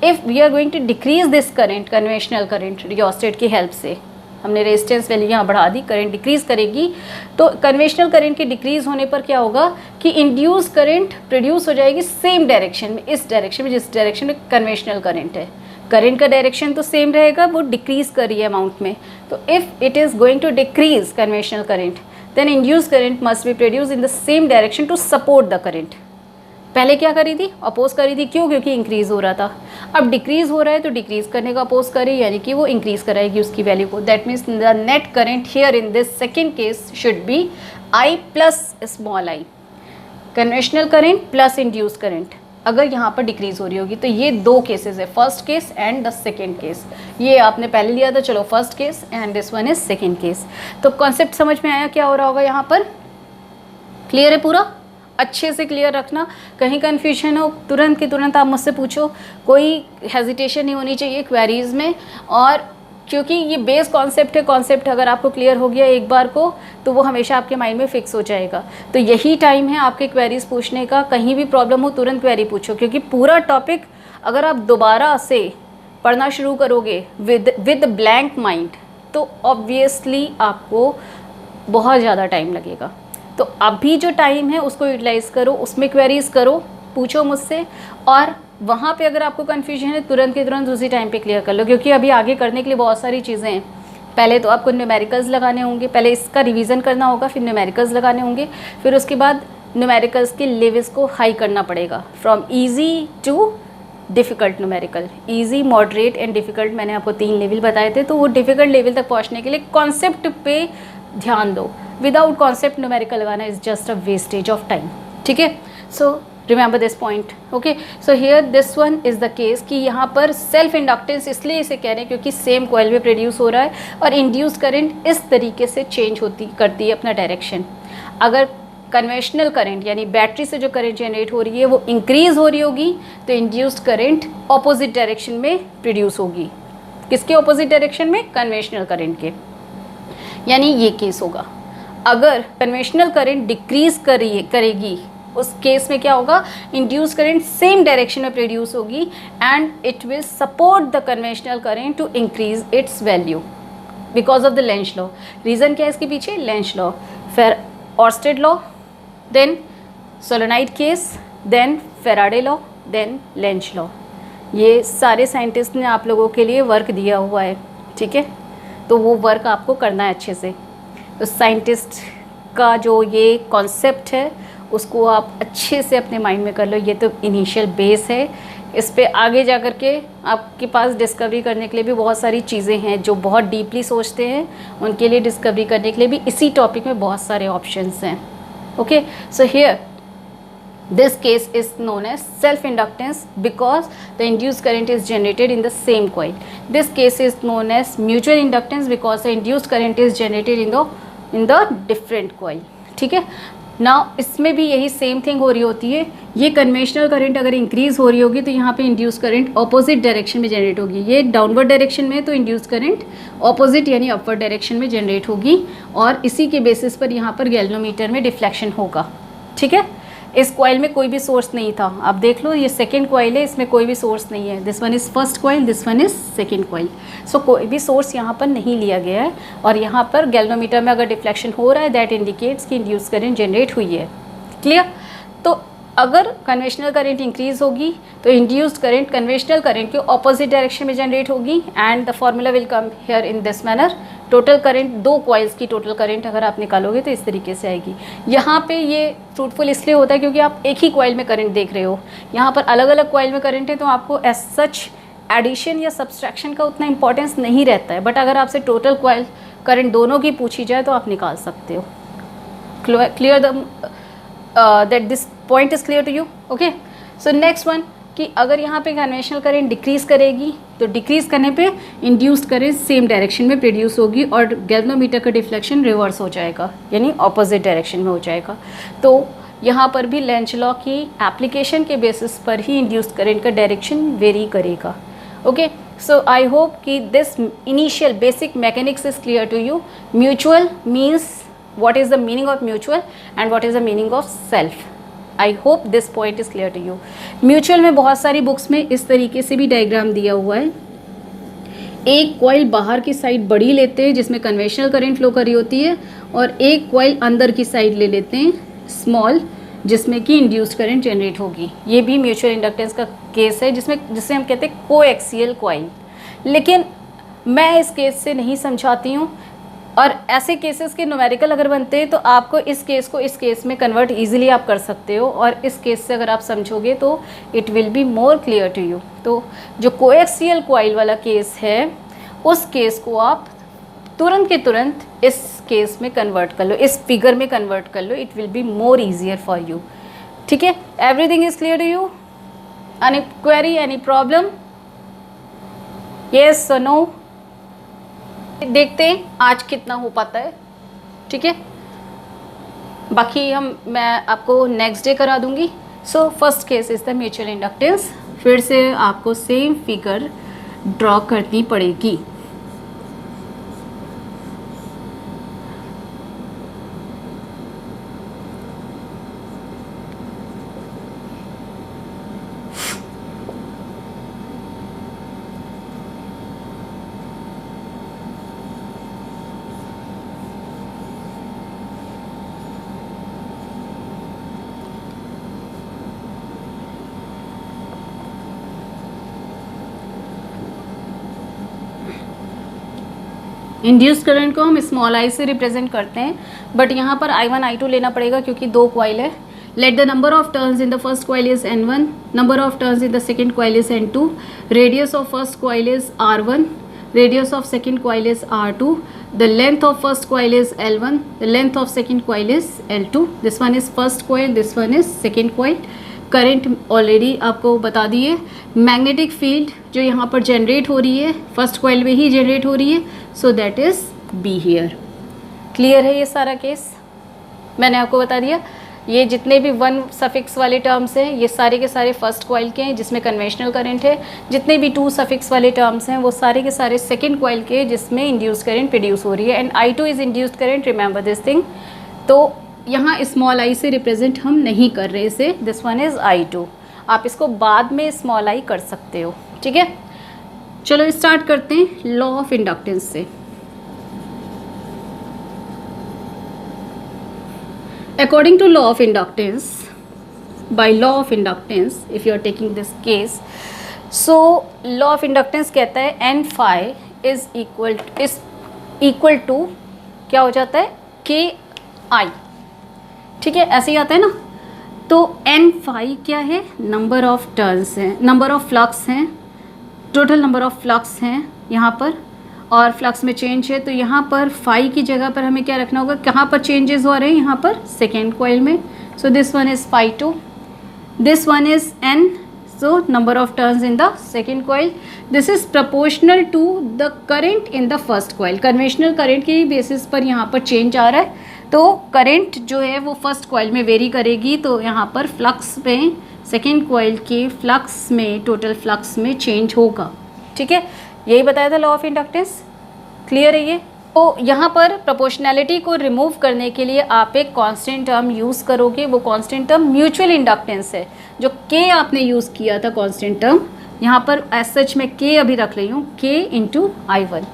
if we are going to decrease this current, conventional current rheostat की हेल्प से हमने रेजिस्टेंस वैल्यू यहाँ बढ़ा दी, करंट डिक्रीज़ करेगी, तो कन्वेंशनल करंट के डिक्रीज़ होने पर क्या होगा कि इंड्यूस करंट प्रोड्यूस हो जाएगी सेम डायरेक्शन में, इस डायरेक्शन में जिस डायरेक्शन में कन्वेंशनल करंट है। करंट का डायरेक्शन तो सेम रहेगा, वो डिक्रीज़ कर रही है अमाउंट में, तो if it is going to decrease conventional current then induce current must be produce in the same direction to support the current. पहले क्या करी थी, अपोज करी थी, क्यों, क्योंकि इंक्रीज़ हो रहा था। अब डिक्रीज़ हो रहा है तो डिक्रीज़ करने का अपोज करे, यानी कि वो इंक्रीज़ कराएगी उसकी वैल्यू को। That means the net current here in this second case should be I plus small I, conventional current plus induce current, अगर यहाँ पर डिक्रीज़ हो रही होगी। तो ये दो केसेस है, first case and the second case. ये आपने पहले लिया था, चलो first case and this one is second case. तो कॉन्सेप्ट समझ में आया क्या हो रहा होगा यहाँ पर, क्लियर है पूरा, अच्छे से क्लियर रखना, कहीं कन्फ्यूजन हो तुरंत के तुरंत आप मुझसे पूछो, कोई हेजिटेशन नहीं होनी चाहिए क्वेरीज में। और क्योंकि ये बेस कॉन्सेप्ट है, कॉन्सेप्ट अगर आपको क्लियर हो गया एक बार को तो वो हमेशा आपके माइंड में फिक्स हो जाएगा। तो यही टाइम है आपके क्वेरीज पूछने का, कहीं भी प्रॉब्लम हो तुरंत क्वेरी पूछो, क्योंकि पूरा टॉपिक अगर आप दोबारा से पढ़ना शुरू करोगे विद ब्लैंक माइंड तो ऑब्वियसली आपको बहुत ज़्यादा टाइम लगेगा। तो अभी जो टाइम है उसको यूटिलाइज़ करो, उसमें क्वेरीज करो, पूछो मुझसे, और वहाँ पे अगर आपको कन्फ्यूजन है तुरंत के तुरंत उसी टाइम पे क्लियर कर लो, क्योंकि अभी आगे करने के लिए बहुत सारी चीज़ें हैं। पहले तो आपको न्यूमेरिकल्स लगाने होंगे, पहले इसका रिवीजन करना होगा, फिर न्यूमेरिकल्स लगाने होंगे, फिर उसके बाद न्यूमेरिकल्स के लेवल्स को हाई करना पड़ेगा, from easy too difficult numerical. Easy, moderate and difficult मैंने आपको 3 लेवल बताए थे। तो वो डिफ़िकल्ट लेवल तक पहुँचने के लिए कॉन्सेप्ट पे ध्यान दो, विदाउट कॉन्सेप्ट न्यूमेरिकल लगाना is just a wastage of time, ठीक है। सो remember this point, okay. So here this one is the case कि यहाँ पर सेल्फ इंडक्टेंस इसलिए इसे कह रहे हैं क्योंकि सेम कॉइल में प्रोड्यूस हो रहा है और इंड्यूस करंट इस तरीके से चेंज करती है अपना डायरेक्शन। अगर कन्वेंशनल करंट यानी बैटरी से जो करंट जनरेट हो रही है वो इंक्रीज़ हो रही होगी तो इंड्यूस्ड करंट ऑपोजिट डायरेक्शन में प्रोड्यूस होगी। किसके ऑपोजिट डायरेक्शन में? कन्वेंशनल करंट के। यानी ये केस होगा। अगर कन्वेंशनल करंट डिक्रीज करेगी उस केस में क्या होगा? इंड्यूस करंट सेम डायरेक्शन में प्रोड्यूस होगी and it will support the conventional current to increase its value because of the Lenz law. Reason क्या है इसके पीछे? लेंज लॉ, फिर Oersted law, then solenoid case, then Faraday law, then Lenz law. ये सारे scientist ने आप लोगों के लिए वर्क दिया हुआ है, ठीक है। तो वो वर्क आपको करना है अच्छे से। तो साइंटिस्ट का जो ये कॉन्सेप्ट है उसको आप अच्छे से अपने माइंड में कर लो। ये तो इनिशियल बेस है, इस पे आगे जा कर के आपके पास डिस्कवरी करने के लिए भी बहुत सारी चीज़ें हैं। जो बहुत डीपली सोचते हैं उनके लिए डिस्कवरी करने के लिए भी इसी टॉपिक में बहुत सारे ऑप्शंस हैं। Okay, so here this case is known as self inductance because the induced current is generated in the same coil. This case is known as mutual inductance because the induced current is generated in the different coil. ठीक है। Now इसमें भी यही same thing हो रही होती है। ये कन्वेंशनल करंट अगर इंक्रीज हो रही होगी तो यहाँ पे इंड्यूस करंट ऑपोजिट डायरेक्शन में जनरेट होगी। ये डाउनवर्ड डायरेक्शन में तो इंड्यूस करंट ऑपोजिट यानी अपवर्ड डायरेक्शन में जनरेट होगी और इसी के बेसिस पर यहाँ पर गैल्वेनोमीटर में डिफ्लेक्शन होगा। ठीक है। इस कॉइल में कोई भी सोर्स नहीं था। आप देख लो, ये सेकेंड कॉइल है, इसमें कोई भी सोर्स नहीं है। This one is first coil, this one is second coil. So कोई भी सोर्स यहाँ पर नहीं लिया गया है और यहाँ पर गैल्वेनोमीटर में अगर डिफ्लेक्शन हो रहा है दैट इंडिकेट्स कि इंड्यूस करंट जनरेट हुई है। क्लियर? तो अगर कन्वेंशनल करंट इंक्रीज होगी तो इंड्यूस्ड करंट कन्वेंशनल करंट के ऑपोजिट डायरेक्शन में जनरेट होगी and the formula will come here in this manner. Total current, दो कॉइल्स की टोटल करंट अगर आप निकालोगे तो इस तरीके से आएगी। यहाँ पे ये फ्रूटफुल इसलिए होता है क्योंकि आप एक ही कॉइल में करंट देख रहे हो। यहाँ पर अलग अलग कॉइल में करंट है तो आपको एज सच एडिशन या सब्सट्रैक्शन का उतना इंपॉर्टेंस नहीं रहता है। बट अगर आपसे टोटल कॉइल करंट दोनों की पूछी जाए तो आप निकाल सकते हो। Clear the that this point is clear to you? Okay, so next one कि अगर यहाँ पे कन्वेंशनल करंट डिक्रीज़ करेगी तो डिक्रीज़ करने पे इंड्यूस्ड करंट सेम डायरेक्शन में प्रोड्यूस होगी और गैल्वेनोमीटर का डिफ्लेक्शन रिवर्स हो जाएगा, यानी ऑपोजिट डायरेक्शन में हो जाएगा। तो यहाँ पर भी लेंज लॉ की एप्लीकेशन के बेसिस पर ही इंड्यूस्ड करंट का डायरेक्शन वेरी करेगा। ओके, सो आई होप कि this initial basic mechanics is clear to you. Mutual means what is the meaning of mutual and what is the meaning of self. I hope this point is clear to you. Mutual में बहुत सारी books में इस तरीके से भी diagram दिया हुआ है। एक कॉइल बाहर की साइड बड़ी लेते हैं जिसमें कन्वेंशनल करंट फ्लो कर रही होती है और एक कॉइल अंदर की साइड ले लेते हैं स्मॉल, जिसमें कि इंड्यूस्ड करंट जनरेट होगी। ये भी म्यूचुअल इंडक्टेंस का केस है जिसे हम कहते हैं कोएक्सियल कॉइल। लेकिन मैं इस केस से नहीं समझाती हूँ, और ऐसे केसेस के न्यूमेरिकल अगर बनते हैं तो आपको इस केस को इस केस में कन्वर्ट इजीली आप कर सकते हो, और इस केस से अगर आप समझोगे तो it will be more clear to you. तो जो कोएक्सियल कॉइल वाला केस है उस केस को आप तुरंत के तुरंत इस केस में कन्वर्ट कर लो, इस फिगर में कन्वर्ट कर लो, it will be more easier for you. ठीक है, everything is clear to you? Any query, any problem? Yes और नो? देखते हैं आज कितना हो पाता है। ठीक है, बाकी मैं आपको नेक्स्ट डे करा दूंगी। So first case is the mutual inductance. फिर से आपको सेम फिगर ड्रॉ करनी पड़ेगी। इंड्यूस्ड करंट को हम स्मॉल आई से रिप्रेजेंट करते हैं, बट यहाँ पर I1 I2 लेना पड़ेगा क्योंकि दो कॉइल है। Let the number of turns in the first coil is N1, number of turns in the second coil is N2, radius of first coil is R1, radius of second coil is R2, the length of first coil is L1, the length of second coil is L2। This one is first coil, this one is second coil. Current already आपको बता दिए। Magnetic field जो यहाँ पर generate हो रही है first coil में ही जनरेट हो रही है, so that is be here. Clear है ये सारा केस? मैंने आपको बता दिया। ये जितने भी वन सफिक्स वाले टर्म्स हैं ये सारे के सारे फर्स्ट कॉइल के हैं जिसमें कन्वेंशनल करंट है। जितने भी टू सफिक्स वाले टर्म्स हैं वो सारे के सारे सेकेंड कॉइल के जिसमें इंड्यूस्ड करंट प्रोड्यूस हो रही है। And I2 is induced current, remember this thing. तो यहाँ स्मॉल आई से रिप्रेजेंट हम नहीं कर रहे इसे, दिस वन इज़ I2। आप इसको बाद में स्मॉल आई कर सकते हो। ठीक है, चलो स्टार्ट करते हैं लॉ ऑफ इंडक्टेंस से। According to law of inductance, by law of inductance, if you are taking this case, so law of inductance कहता है n phi is equal to क्या हो जाता है k I। ठीक है, ऐसे ही आता है ना। तो n phi क्या है? नंबर ऑफ टर्न्स हैं, नंबर ऑफ फ्लक्स हैं, टोटल नंबर ऑफ फ्लक्स हैं यहाँ पर, और फ्लक्स में चेंज है। तो यहाँ पर फाई की जगह पर हमें क्या रखना होगा? कहाँ पर चेंजेस हो रहे हैं? यहाँ पर सेकेंड कॉइल में। So this one is phi 2, this one is n, so number of turns in the second coil. This is proportional to the current in the first coil. Conventional current के basis पर यहाँ पर change आ रहा है, तो current जो है वो फर्स्ट कॉइल में वेरी करेगी। तो यहाँ पर फ्लक्स में, सेकेंड कॉइल के फ्लक्स में, टोटल फ्लक्स में चेंज होगा। ठीक है, यही बताया था लॉ ऑफ इंडक्टेंस। क्लियर है ये? तो यहाँ पर प्रोपोर्शनैलिटी को रिमूव करने के लिए आप एक कांस्टेंट टर्म यूज़ करोगे। वो कांस्टेंट टर्म म्यूचुअल इंडक्टेंस है। जो के आपने यूज़ किया था कांस्टेंट टर्म, यहाँ पर एज सच मैं के अभी रख रही हूँ, के इंटू I1।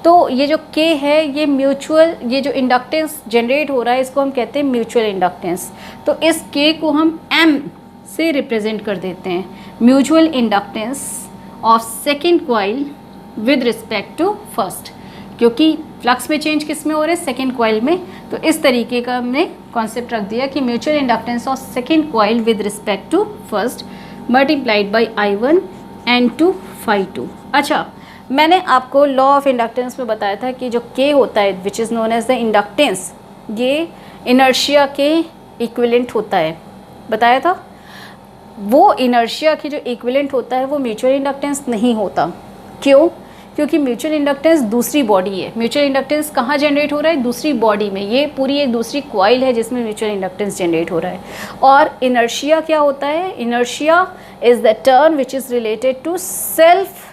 तो ये जो के है ये म्यूचुअल, ये जो इंडक्टेंस जनरेट हो रहा है इसको हम कहते हैं म्यूचुअल इंडक्टेंस। तो इस के को हम m से रिप्रेजेंट कर देते हैं, mutual inductance of second coil with respect to first, क्योंकि फ्लक्स में चेंज किस में हो रहे हैं? सेकेंड कॉइल में। तो इस तरीके का हमने कॉन्सेप्ट रख दिया कि mutual inductance of second coil with respect to first multiplied by I1 N two phi 2। अच्छा, मैंने आपको लॉ ऑफ इंडक्टेंस में बताया था कि जो के होता है which is known as the inductance, ये इनर्शिया के इक्विवेलेंट होता है, बताया था। वो इनर्शिया की जो इक्विवेलेंट होता है वो म्यूचुअल इंडक्टेंस नहीं होता। क्यों? क्योंकि म्यूचुअल इंडक्टेंस दूसरी बॉडी है। म्यूचुअल इंडक्टेंस कहाँ जनरेट हो रहा है? दूसरी बॉडी में। ये पूरी एक दूसरी कॉइल है जिसमें म्यूचुअल इंडक्टेंस जनरेट हो रहा है। और इनर्शिया क्या होता है? Inertia is the term which is related to self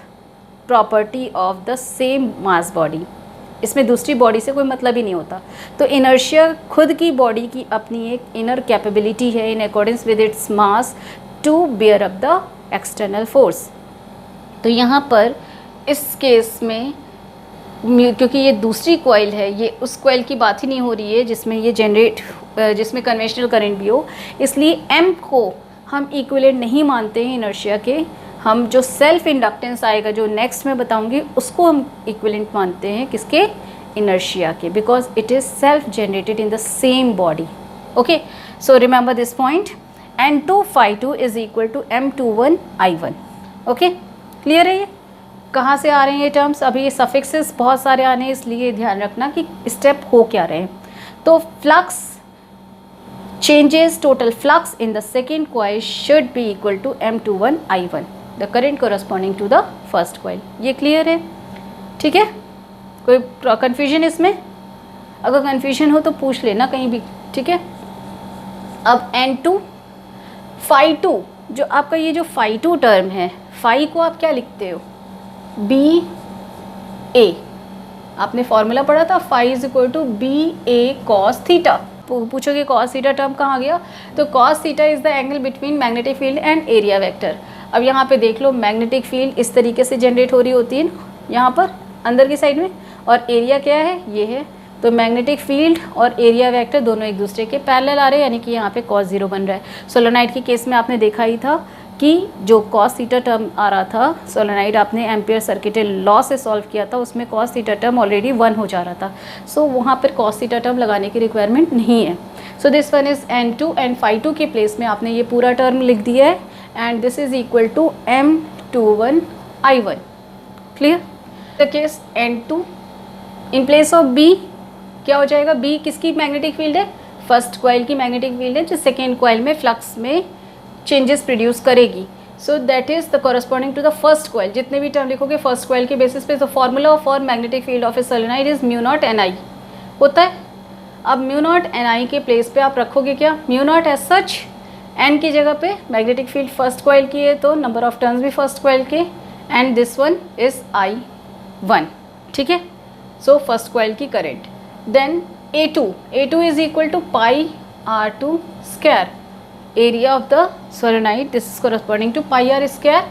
property of the same mass body. इसमें दूसरी बॉडी से कोई मतलब ही नहीं होता। तो इनर्शिया खुद की बॉडी की अपनी एक इनर कैपेबिलिटी है in accordance with its mass to bear up the external force. तो यहाँ पर इस केस में क्योंकि ये दूसरी कॉइल है, ये उस कॉइल की बात ही नहीं हो रही है जिसमें ये जिसमें कन्वेंशनल करंट भी हो, इसलिए एम को हम इक्विवेलेंट नहीं मानते हैं इनर्शिया के। हम जो सेल्फ इंडक्टेंस आएगा, जो नेक्स्ट मैं बताऊंगी, उसको हम इक्विवेलेंट मानते हैं किसके? इनर्शिया के, because it is self generated in the same body. Okay, so remember this point. N2 phi2 is equal to M21 I1। Okay, clear है? ये कहाँ से आ रहे हैं ये टर्म्स? अभी ये सफिक्सेस बहुत सारे आने हैं, इसलिए ध्यान रखना कि स्टेप हो क्या रहे हैं। तो flux changes, total flux in the second coil should be equal to M21 I1, the current corresponding to the first coil। ये क्लियर है? ठीक है, कोई कन्फ्यूजन इसमें? अगर कन्फ्यूजन हो तो पूछ लेना कहीं भी, ठीक है। अब N2 phi2, जो आपका ये जो phi2 टर्म है, phi को आप क्या लिखते हो? B A. आपने फॉर्मूला पढ़ा था, phi is equal to B A cos theta. पूछोगे कॉस थीटा टर्म कहाँ गया? तो cos theta is the angle between magnetic field and area vector. अब यहाँ पे देख लो, मैग्नेटिक फील्ड इस तरीके से जनरेट हो रही होती है यहाँ पर अंदर की साइड में, और एरिया क्या है? ये है। तो मैग्नेटिक फील्ड और एरिया वेक्टर दोनों एक दूसरे के पैरेलल आ रहे हैं, यानी कि यहाँ पे cos 0 बन रहा है। सोलेनाइड के केस में आपने देखा ही था कि जो cos थीटा टर्म आ रहा था, सोलेनाइड आपने एम्पियर सर्किट लॉ से सॉल्व किया था, उसमें cos थीटा टर्म ऑलरेडी 1 हो जा रहा था। सो वहाँ पर cos थीटा टर्म लगाने की रिक्वायरमेंट नहीं है। So this one is N2 and phi2 के प्लेस में आपने ये पूरा टर्म लिख दिया है, and this is equal to M21 I1। Clear? The case N2 in place of B क्या हो जाएगा? B किसकी मैग्नेटिक फील्ड है? फर्स्ट कॉइल की मैग्नेटिक फील्ड है, जो सेकेंड कॉइल में फ्लक्स में चेंजेस प्रोड्यूस करेगी। So that is the corresponding to the first coil. जितने भी टर्म लिखोगे फर्स्ट कॉइल के बेसिस पे, तो formula for magnetic field of a solenoid is mu naught NI होता है। अब म्यू नॉट NI के प्लेस पे आप रखोगे क्या? Mu naught as such, N की जगह पे मैग्नेटिक फील्ड फर्स्ट कॉइल की है तो नंबर ऑफ टर्न्स भी फर्स्ट कॉइल के, and this one is I1। ठीक है, सो फर्स्ट कॉइल की current. Then A2 is equal to pi R2 square, area of the solenoid, this is corresponding to pi R square,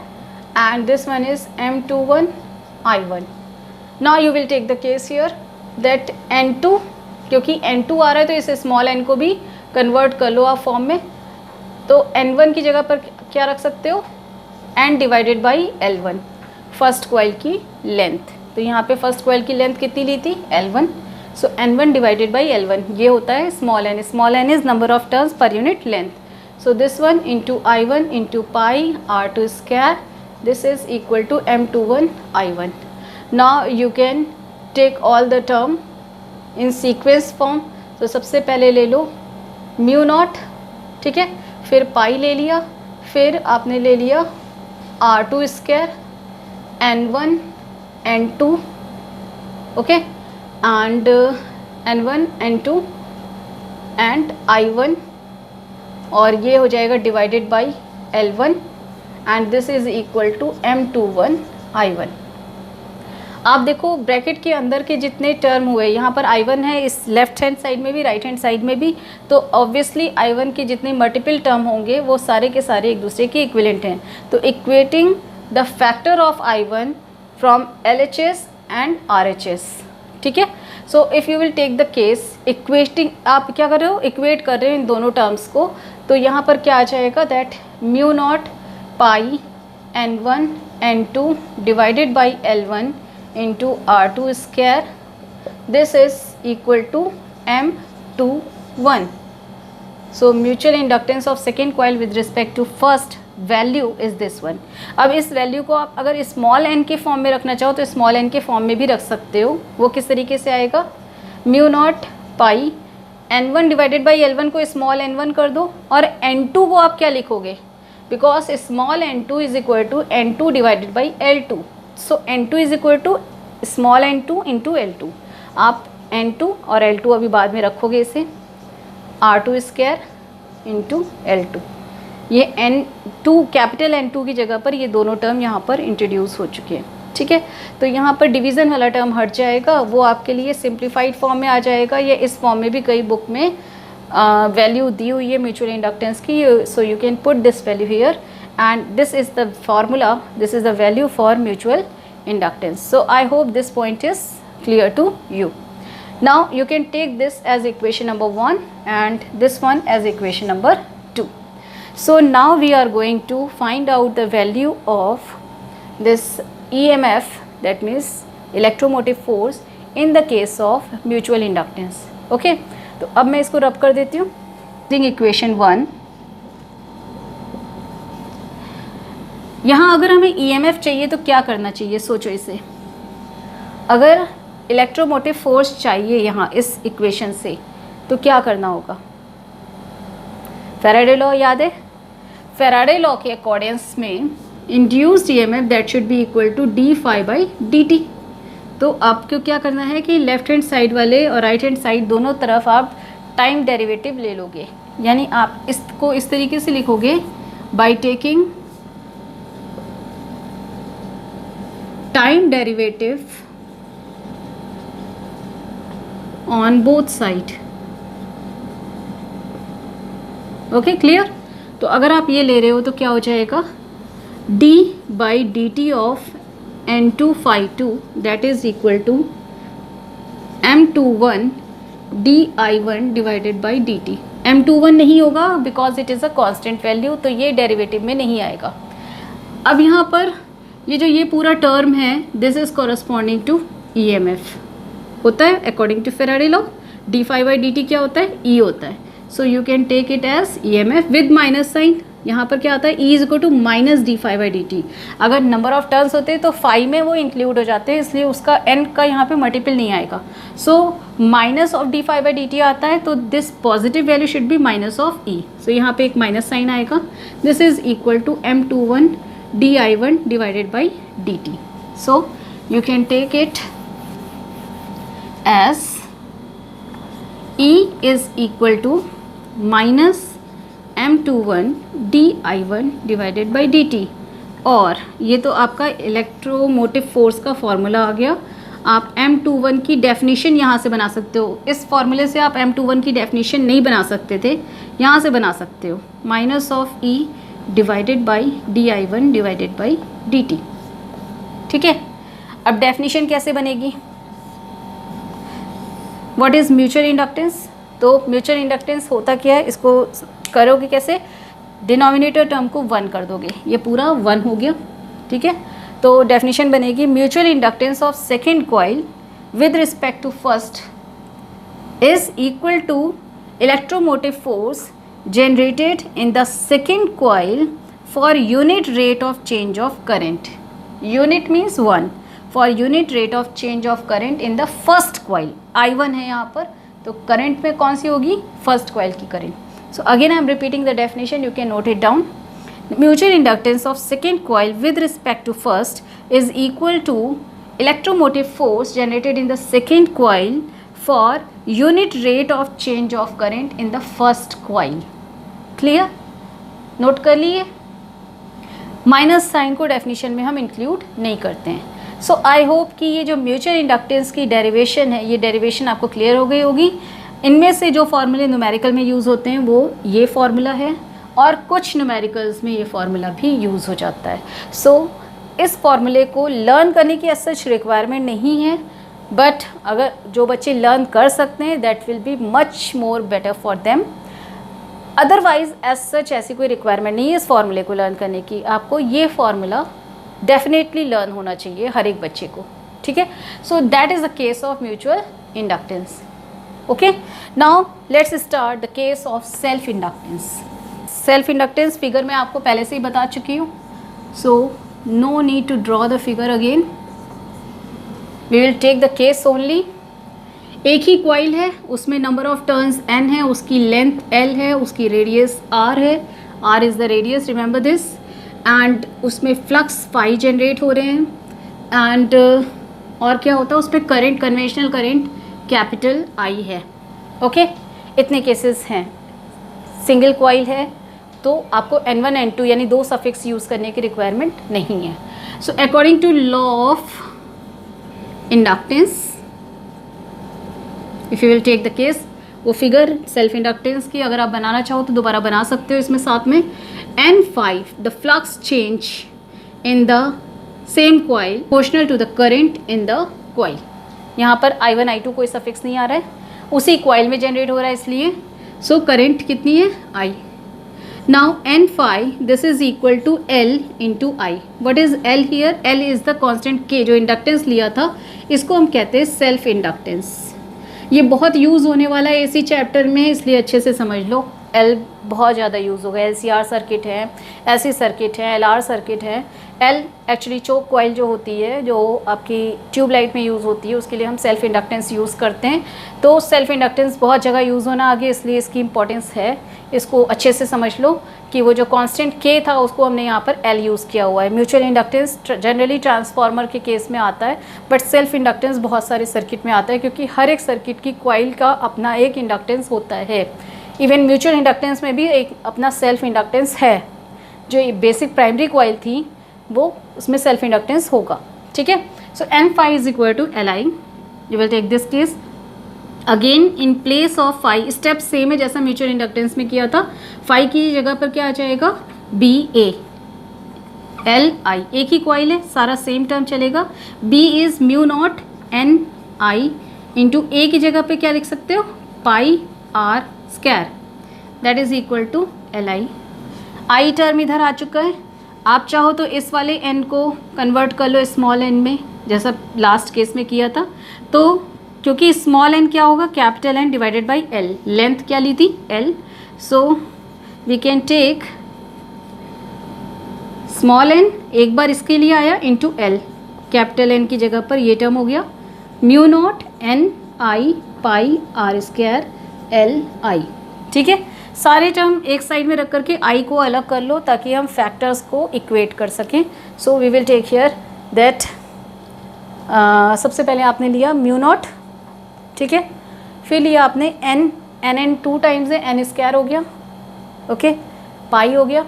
and this one is M21 I1। Now you will take the case here that N2, क्योंकि N2 आ रहा है तो इस small n को भी convert कर लो आप form में, तो N1 की जगह पर क्या रख सकते हो? N divided by L1, first coil की लेंथ। तो यहाँ पे फर्स्ट कॉइल की लेंथ कितनी ली थी? L1। So N1 divided by L1, ये होता है small n। Small n is number of turns per unit length. So this one into I1 into pi R2 square, this is equal to M21 I1। Now you can take all the term in sequence form. तो सबसे पहले ले लो mu naught, ठीक है, फिर पाई ले लिया, फिर आपने ले लिया R2 square, N1 N2, okay, and N1 N2 and I1, और ये हो जाएगा divided by L1, and this is equal to M21 I1। आप देखो ब्रैकेट के अंदर के जितने टर्म हुए, यहाँ पर I1 है इस लेफ्ट हैंड साइड में भी, राइट हैंड साइड में भी, तो ऑब्वियसली I1 के जितने मल्टीपल टर्म होंगे वो सारे के सारे एक दूसरे के इक्विवेलेंट हैं। तो equating the factor of I1 from LHS and RHS, ठीक है। So if you will take the case equating, आप क्या कर रहे हो? इक्वेट कर रहे हो इन दोनों टर्म्स को। तो यहाँ पर क्या आ जाएगा? That mu naught pi N1 N2 divided by L1 into R2 square, this is equal to M21। So mutual inductance of second coil with respect to first value is this one. अब इस value को आप अगर small n के form में रखना चाहो तो स्मॉल n के फॉर्म में भी रख सकते हो। वो किस तरीके से आएगा? Mu naught pi N1 divided by L1 को स्मॉल n1 कर दो, और N2 को आप क्या लिखोगे? Because small n2 is equal to n2 divided by L2. So n2 is equal to small n2 into L2. आप n2 और L2 अभी बाद में रखोगे इसे, R2 स्क्वायर इंटू L2. ये n2 कैपिटल N2 की जगह पर ये दोनों टर्म यहाँ पर इंट्रोड्यूस हो चुके हैं. ठीक है, तो यहाँ पर डिवीज़न वाला टर्म हट जाएगा, वो आपके लिए सिंप्लीफाइड फॉर्म में आ जाएगा. या इस फॉर्म में भी कई बुक में वैल्यू दी हुई है म्यूचुअल इंडक्टेंस की. So you can put this value here and this is the formula, this is the value for mutual inductance. So I hope this point is clear to you. Now you can take this as equation number 1 and this one as equation number 2. So now we are going to find out the value of this EMF, that means electromotive force, in the case of mutual inductance. Okay, तो अब मैं इसको रब कर देती हूँ. Equation 1. यहाँ अगर हमें EMF चाहिए तो क्या करना चाहिए, सोचो इसे. अगर इलेक्ट्रोमोटिव फोर्स चाहिए यहाँ इस इक्वेशन से, तो क्या करना होगा. फैराडे लॉ याद है. फैराडे लॉ के अकॉर्डिंग्स में induced EMF that should be equal to d phi by d t. तो आपको क्या करना है कि लेफ्ट हैंड साइड वाले और राइट हैंड साइड दोनों तरफ आप टाइम डेरिवेटिव ले लोगे. यानी आप इसको इस तरीके से लिखोगे, by taking time derivative on both side. Okay, clear. तो अगर आप ये ले रहे हो तो क्या हो जाएगा, d by d t of n2 phi 2 that is equal to m21 di1 divided by d t. m21 नहीं होगा because it is a constant value, तो ये डेरिवेटिव में नहीं आएगा. अब यहाँ पर ये जो ये पूरा टर्म है, this is corresponding to EMF होता है according to Faraday law. D phi by d t क्या होता है, E होता है. So you can take it as EMF with minus sign. यहाँ पर क्या आता है, E is equal to minus d phi by d t. अगर नंबर ऑफ टर्न्स होते हैं तो फाई में वो इंक्लूड हो जाते हैं, इसलिए उसका n का यहाँ पे मल्टीपल नहीं आएगा. So minus of d phi by d t आता है, तो this positive value should be minus of E. So यहाँ पे एक माइनस साइन आएगा. This is equal to m21 di1 divided by d t. So you can take it as E is equal to minus m21 di1 divided by d t. और ये तो आपका electromotive force का formula आ गया. आप m21 की definition यहाँ से बना सकते हो. इस फॉर्मूले से आप m21 की डेफिनेशन नहीं बना सकते थे, यहाँ से बना सकते हो, minus of E divided by di1 divided by d T. ठीक है, अब डेफिनेशन कैसे बनेगी. What is mutual inductance. तो म्यूचुअल इंडक्टेंस होता क्या है, इसको करोगे कैसे, डिनोमिनेटर टर्म को 1 कर दोगे, ये पूरा 1 हो गया. ठीक है, तो डेफिनेशन बनेगी, mutual inductance of second coil with respect to first is equal to electromotive force generated in the second coil for unit rate of change of current. Unit means 1 for unit rate of change of current in the first coil. I1 है यहाँ पर, तो current में कौन सी होगी, first coil की current. So again I am repeating the definition, you can note it down. Mutual inductance of second coil with respect to first is equal to electromotive force generated in the second coil for unit rate of change of current in the first coil. Clear, note कर लिए. Minus sign को definition में हम include नहीं करते हैं. सो I hope कि ये जो म्यूचुअल इंडक्टेंस की डेरिवेशन है, ये डेरिवेशन आपको क्लियर हो गई होगी. इनमें से जो फार्मूले न्यूमेरिकल में यूज़ होते हैं वो ये फार्मूला है, और कुछ न्यूमेरिकल्स में ये फार्मूला भी यूज़ हो जाता है. सो इस फार्मूले को लर्न करने की सच रिक्वायरमेंट नहीं है, बट अगर जो बच्चे लर्न कर सकते हैं that will be much more better for them. Otherwise as such ऐसी कोई रिक्वायरमेंट नहीं है इस फार्मूले को लर्न करने की. आपको ये फार्मूला डेफिनेटली लर्न होना चाहिए हर एक बच्चे को. ठीक है, so that is the case of mutual inductance. Okay, now let's start the case of self inductance. Self inductance figure मैं आपको पहले से ही बता चुकी हूँ, so no need to draw the figure again. We will take the case only. एक ही कॉइल है, उसमें नंबर ऑफ टर्न्स n है, उसकी लेंथ l है, उसकी रेडियस r है. R is the radius, remember this, and उसमें फ्लक्स फाई जनरेट हो रहे हैं, एंड और क्या होता है उस पर current, conventional current capital I है। ओके, इतने केसेस हैं। सिंगल कॉइल है तो आपको N1 N2 यानी 2 सफिक्स यूज़ करने की रिक्वायरमेंट नहीं है। So according to law of inductance, if you will take the case, वो फिगर सेल्फ इंडक्टेंस की अगर आप बनाना चाहो तो दोबारा बना सकते हो इसमें साथ में। N5 the flux change in the same coil proportional to the current in the coil. यहाँ पर I1 I2 कोई सफिक्स नहीं आ रहा है, उसी कॉइल में जनरेट हो रहा है इसलिए। सो करंट कितनी है I। Now N5 this is equal to L into I। What is L here? L is the constant K, जो इंडक्टेंस लिया था इसको हम कहते हैं सेल्फ इंडक्टेंस। ये बहुत यूज़ होने वाला है AC चैप्टर में, इसलिए अच्छे से समझ लो। L बहुत ज़्यादा यूज़ होगा। LCR सर्किट है, ऐसी सर्किट है, LR सर्किट है। L एक्चुअली चोक कॉइल जो होती है, जो आपकी ट्यूबलाइट में यूज़ होती है, उसके लिए हम सेल्फ इंडक्टेंस यूज़ करते हैं। तो सेल्फ इंडक्टेंस बहुत जगह यूज़ होना आगे, इसलिए इसकी इंपॉर्टेंस है। इसको अच्छे से समझ लो कि वो जो कांस्टेंट K था उसको हमने यहाँ पर L यूज़ किया हुआ है। म्यूचुअल इंडक्टेंस जनरली ट्रांसफार्मर के केस में आता है, बट सेल्फ इंडक्टेंस बहुत सारे सर्किट में आता है, क्योंकि हर एक सर्किट की कॉइल का अपना एक इंडक्टेंस होता है। इवन म्यूचुअल इंडक्टेंस में भी एक अपना सेल्फ इंडक्टेंस है। जो बेसिक प्राइमरी कॉइल थी वो उसमें सेल्फ इंडक्टेंस होगा, ठीक है। So N5 is equal to Li। You will take this case again in place of phi. Step same है जैसा म्यूचुअल इंडक्टेंस में किया था। फाई की जगह पर क्या आ जाएगा? BA Li। एक ही कॉइल है, सारा सेम टर्म चलेगा। B is mu naught Ni into A की जगह पे क्या लिख सकते हो? Pi R square, that is equal to Li। I term इधर आ चुका है। आप चाहो तो इस वाले n को कन्वर्ट कर लो स्मॉल n में, जैसा लास्ट केस में किया था। तो क्योंकि स्मॉल n क्या होगा? Capital N divided by L। Length क्या ली थी? L। So we can take small n, एक बार इसके लिए आया, इंटू L। कैपिटल N की जगह पर ये टर्म हो गया म्यू नॉट Ni पाई R स्क्वायर Li। ठीक है, सारे टर्म एक साइड में रख करके I को अलग कर लो ताकि हम फैक्टर्स को इक्वेट कर सकें। So we will take here that सबसे पहले आपने लिया म्यू नॉट, ठीक है, फिर लिया आपने n 2 टाइम्स है, n स्क्वायर हो गया, ओके, पाई हो गया,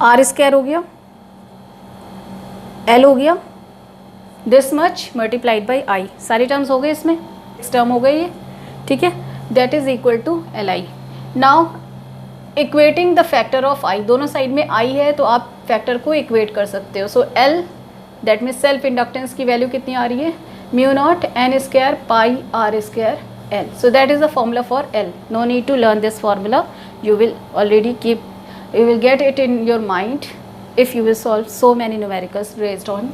R स्क्वायर हो गया, L हो गया, this much multiplied by I। सारे टर्म्स हो गए, इसमें 6 टर्म हो गए ये, ठीक है, that is equal to Li। Now equating the factor of I, दोनों साइड में I है तो आप फैक्टर को इक्वेट कर सकते हो। So L that mean self inductance की वैल्यू कितनी आ रही है? Mu naught n square pi R square L। So that is the formula for L। No need to learn this formula, you will get it in your mind if you will solve so many numericals based on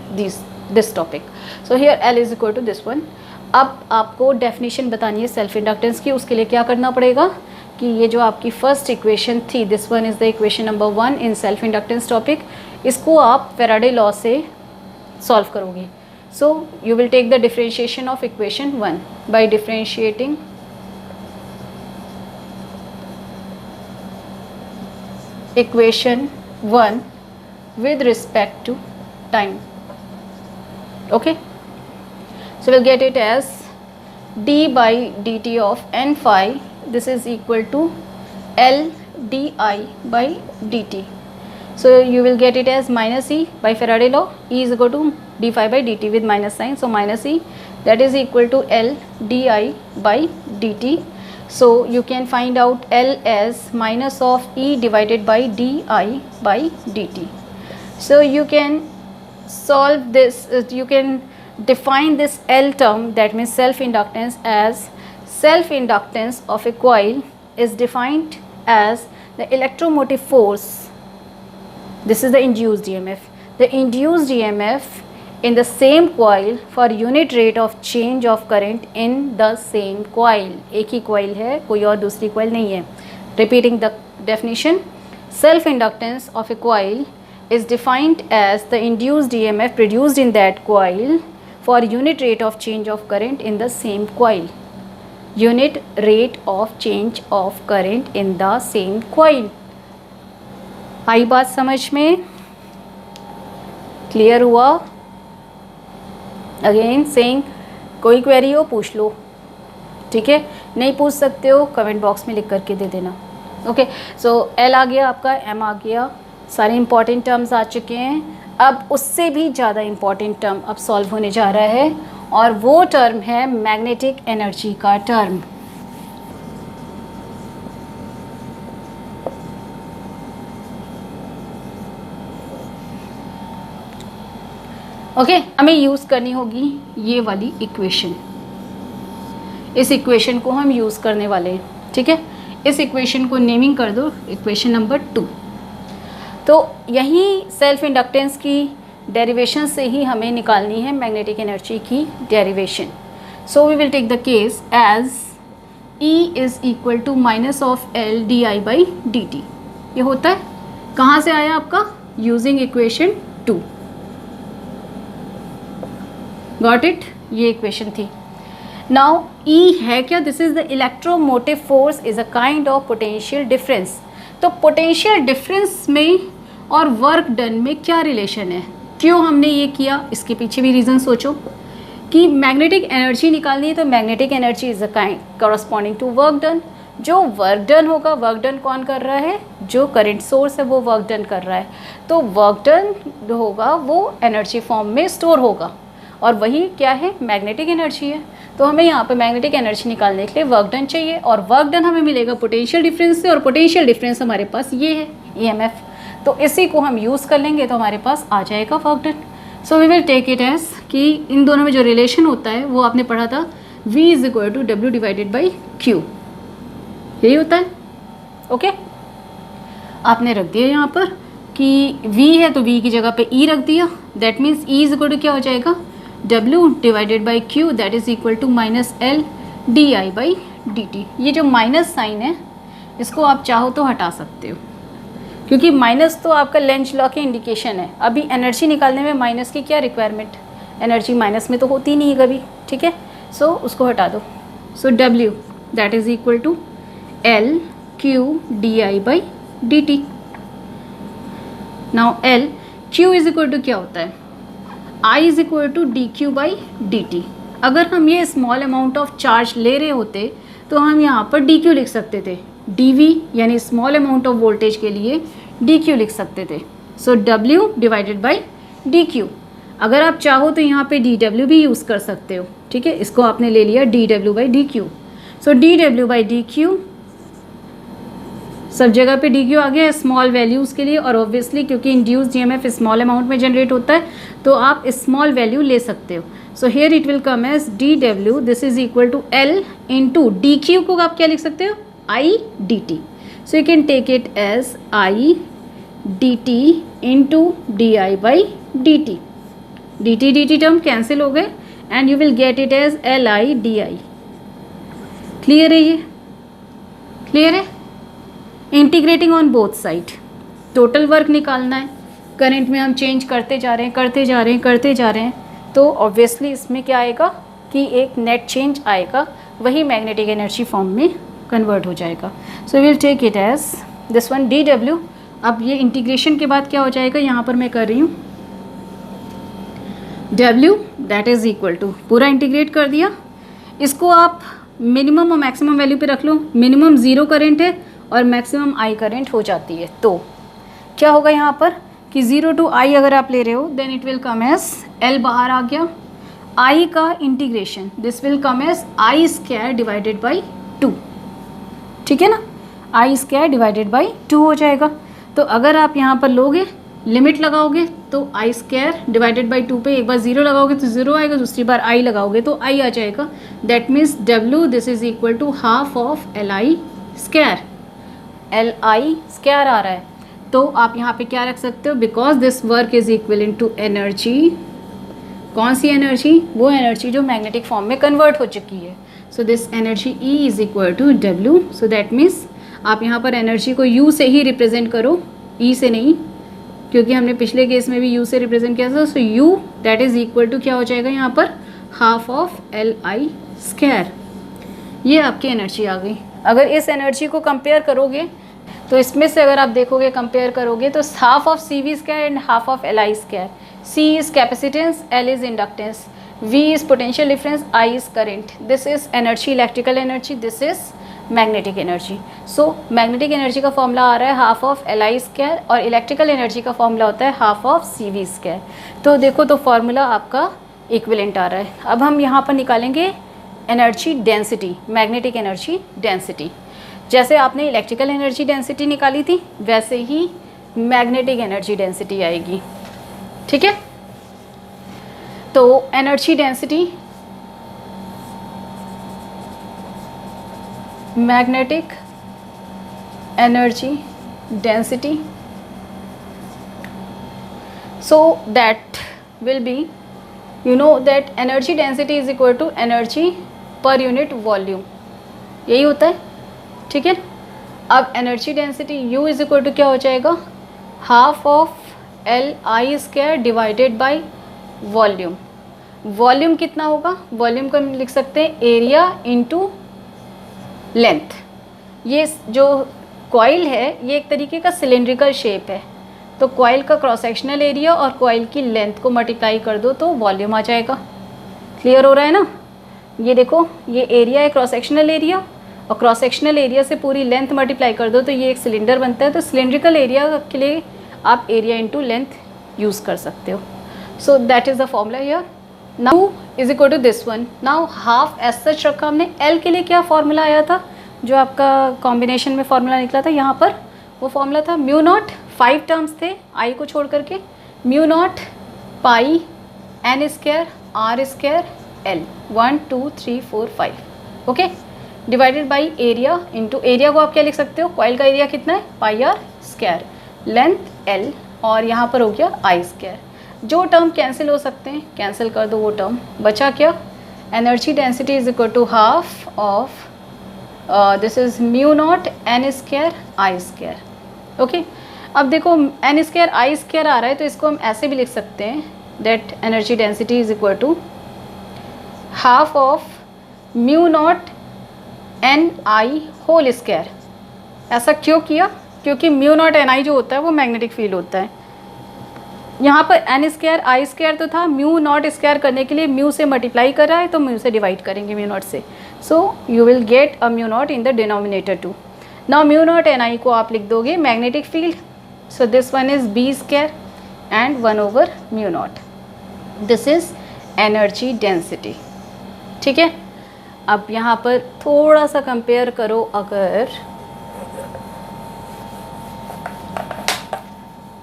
this topic. So here L is equal to this one. अब आपको definition बतानी है self inductance की। उसके लिए क्या करना पड़ेगा कि ये जो आपकी फर्स्ट इक्वेशन थी, this one is the equation number 1 इन सेल्फ इंडक्टेंस टॉपिक, इसको आप फैराडे लॉ से सॉल्व करोगे। So you will take the differentiation of equation 1 by differentiating equation 1 with respect to time. Okay, so we'll get it as d by dt of n phi, this is equal to L di by dt. So you will get it as minus e by Faraday law, e is equal to d phi by dt with minus sign, so minus e, that is equal to L di by dt. So you can find out L as minus of E divided by di by dt. So you can solve this, you can define this L term, that means self inductance, as self inductance of a coil is defined as the electromotive force. This is the induced EMF. The induced EMF in the same coil for unit rate of change of current in the same coil. एक ही coil है, कोई और दूसरी coil नहीं है। Repeating the definition, self inductance of a coil is defined as the induced EMF produced in that coil for unit rate of change of current in the same coil. Unit rate of change of current in the same coil. आई बात समझ में? Clear हुआ? Again saying, कोई query हो पूछ लो, ठीक है? नहीं पूछ सकते हो कमेंट बॉक्स में लिख करके दे देना। ओके, सो एल आ गया आपका, एम आ गया, सारे इंपॉर्टेंट टर्म्स आ चुके हैं। अब उससे भी ज़्यादा इंपॉर्टेंट टर्म अब सॉल्व होने जा रहा है, और वो टर्म है मैग्नेटिक एनर्जी का टर्म। ओके, हमें यूज़ करनी होगी ये वाली इक्वेशन। इस इक्वेशन को हम यूज़ करने वाले हैं, ठीक है? इस इक्वेशन को नेमिंग कर दो इक्वेशन नंबर 2। तो यही सेल्फ इंडक्टेंस की डेरिवेशन से ही हमें निकालनी है मैग्नेटिक एनर्जी की derivation. So we will take the case as E is equal to minus of L d I by d t. ये होता है, कहाँ से आया आपका? Using equation 2। Got it? ये इक्वेशन थी। नाउ E है क्या? This is the electromotive force is a kind of potential difference. तो पोटेंशियल डिफरेंस में और वर्क डन में क्या रिलेशन है? क्यों हमने ये किया, इसके पीछे भी रीज़न सोचो। कि मैग्नेटिक एनर्जी निकालनी है, तो magnetic energy is a kind corresponding to work done. जो वर्क डन होगा, वर्क डन कौन कर रहा है? जो करंट सोर्स है वो वर्क डन कर रहा है। तो वर्क डन जो होगा वो एनर्जी फॉर्म में स्टोर होगा, और वही क्या है? मैग्नेटिक एनर्जी है। तो हमें यहाँ पे मैग्नेटिक एनर्जी निकालने के लिए वर्क डन चाहिए, और वर्क डन हमें मिलेगा पोटेंशियल डिफरेंस से, और पोटेंशियल डिफरेंस हमारे पास ये है EMF। तो इसी को हम यूज़ कर लेंगे तो हमारे पास आ जाएगा work done. So we will take it as कि इन दोनों में जो रिलेशन होता है वो आपने पढ़ा था, V is equal to W divided by Q, यही होता है। ओके, आपने रख दिया यहाँ पर कि V है तो V की जगह पे E रख दिया। That means E is equal to क्या हो जाएगा? W divided by Q, that is equal to minus L d I by d t. ये जो माइनस साइन है इसको आप चाहो तो हटा सकते हो, क्योंकि माइनस तो आपका लेंज लॉ की इंडिकेशन है। अभी एनर्जी निकालने में माइनस की क्या रिक्वायरमेंट? एनर्जी माइनस में तो होती नहीं है कभी, ठीक है? सो उसको हटा दो। सो W that is equal to L Q d I by d t. Now L Q is equal to क्या होता है? I is equal to d q by d t. अगर हम ये स्मॉल अमाउंट ऑफ चार्ज ले रहे होते तो हम यहाँ पर डी क्यू लिख सकते थे। dV यानी स्मॉल अमाउंट ऑफ वोल्टेज के लिए डी क्यू लिख सकते थे। सो W divided by D Q. अगर आप चाहो तो यहाँ पे डी डब्ल्यू भी यूज़ कर सकते हो, ठीक है? इसको आपने ले लिया D W by D Q. So D W by D Q, सब जगह पे डी क्यू आ गया स्मॉल वैल्यूज़ के लिए, और ऑब्वियसली क्योंकि इंड्यूस्ड EMF स्मॉल अमाउंट में जनरेट होता है तो आप स्मॉल वैल्यू ले सकते हो। So here it will come as d W, this is equal to L into d q को आप क्या लिख सकते हो? I d t. So you can take it as I d t into d I by d t. D t term cancel हो गए and you will get it as L I d I. Clear है? ये clear है? Integrating on both side, total work निकालना है। Current में हम change करते जा रहे हैं, तो ऑब्वियसली इसमें क्या आएगा कि एक नेट चेंज आएगा, वही मैग्नेटिक एनर्जी फॉर्म में कन्वर्ट हो जाएगा। So will take it as this one d W. अब ये इंटीग्रेशन के बाद क्या हो जाएगा? यहाँ पर मैं कर रही हूँ W that is equal to, पूरा इंटीग्रेट कर दिया। इसको आप मिनिमम और मैक्सिमम वैल्यू पे रख लो। मिनिमम 0 करंट है और मैक्सिमम I करंट हो जाती है, तो क्या होगा यहाँ पर कि 0 टू I अगर आप ले रहे हो then it will come as L बाहर आ गया, I का integration this will come as I square divided by 2, ठीक है ना? I स्क्वायर डिवाइडेड बाई 2 हो जाएगा। तो अगर आप यहाँ पर लोगे, लिमिट लगाओगे तो I स्क्वायर डिवाइडेड बाई 2 पे एक बार 0 लगाओगे तो 0 आएगा, दूसरी बार I लगाओगे तो I आ जाएगा। That means W this is equal to half of LI square. LI square आ रहा है, तो आप यहाँ पे क्या रख सकते हो? Because this work is equal to energy. कौन सी एनर्जी? वो एनर्जी जो मैग्नेटिक फॉर्म में कन्वर्ट हो चुकी है। So this energy E is equal to W। So that means आप यहाँ पर एनर्जी को U से ही रिप्रेजेंट करो, E से नहीं, क्योंकि हमने पिछले केस में भी U से रिप्रेजेंट किया था। So U that is equal to क्या हो जाएगा यहाँ पर? Half of LI square. ये आपकी एनर्जी आ गई। अगर इस एनर्जी को कंपेयर करोगे तो इसमें से अगर आप देखोगे कंपेयर करोगे तो half of C V square and half of L I square. C is capacitance, L is inductance, V is potential difference, I is current. This is energy, electrical energy. This is magnetic energy. So magnetic energy का formula आ रहा है half of L I square और electrical energy का formula होता है half of C V square. तो देखो तो फॉर्मूला आपका इक्विवेलेंट आ रहा है। अब हम यहाँ पर निकालेंगे energy density, magnetic energy density. जैसे आपने इलेक्ट्रिकल एनर्जी डेंसिटी निकाली थी वैसे ही मैग्नेटिक एनर्जी डेंसिटी आएगी, ठीक है। तो energy density, magnetic energy density, so that will be, you know that energy density is equal to energy per unit volume, यही होता है, ठीक है। अब energy density U is equal to क्या हो जाएगा, half of L I square divided by volume. Volume कितना होगा, वॉल्यूम को हम लिख सकते हैं एरिया इनटू लेंथ। ये जो कॉइल है ये एक तरीके का सिलेंड्रिकल शेप है, तो कॉइल का क्रॉस सेक्शनल एरिया और कॉइल की लेंथ को मल्टीप्लाई कर दो तो वॉल्यूम आ जाएगा। क्लियर हो रहा है ना। ये देखो ये एरिया है क्रॉस सेक्शनल एरिया, और क्रॉस सेक्शनल एरिया से पूरी लेंथ मल्टीप्लाई कर दो तो ये एक सिलेंडर बनता है। तो सिलेंड्रिकल एरिया के लिए आप एरिया इनटू लेंथ यूज़ कर सकते हो। So that is the formula here. Now is equal to this one. Now half as such रखा हमने। एल के लिए क्या फॉर्मूला आया था, जो आपका कॉम्बिनेशन में फॉर्मूला निकला था यहाँ पर, वो फॉर्मूला था म्यू नॉट, 5 टर्म्स थे आई को छोड़ करके, mu naught pi n square r square L, 1 2 3 4 5, okay, divided by area into, area को आप क्या लिख सकते हो, कॉइल का एरिया कितना है पाई आर स्क्वायर, लेंथ एल, और यहाँ पर हो गया आई स्क्वायर। जो टर्म कैंसिल हो सकते हैं कैंसिल कर दो वो टर्म, बचा क्या, energy density is equal to half of this is mu naught n square I square, okay. अब देखो एन स्क्वायर आई स्क्वायर आ रहा है तो इसको हम ऐसे भी लिख सकते हैं that energy density is equal to half of mu naught N I whole square. ऐसा क्यों किया, क्योंकि म्यू नॉट एन आई जो होता है वो मैग्नेटिक फील्ड होता है। यहाँ पर एन स्क्वायर आई स्क्वायर तो था, म्यू नॉट स्क्वायर करने के लिए म्यू से मल्टीप्लाई कर रहा है तो म्यू से डिवाइड करेंगे म्यू नॉट से, so you will get a mu naught in the denominator too. Now mu naught N I को आप लिख दोगे magnetic field, so this one is B square and 1 over mu naught, this is energy density, ठीक है। अब यहाँ पर थोड़ा सा कंपेयर करो, अगर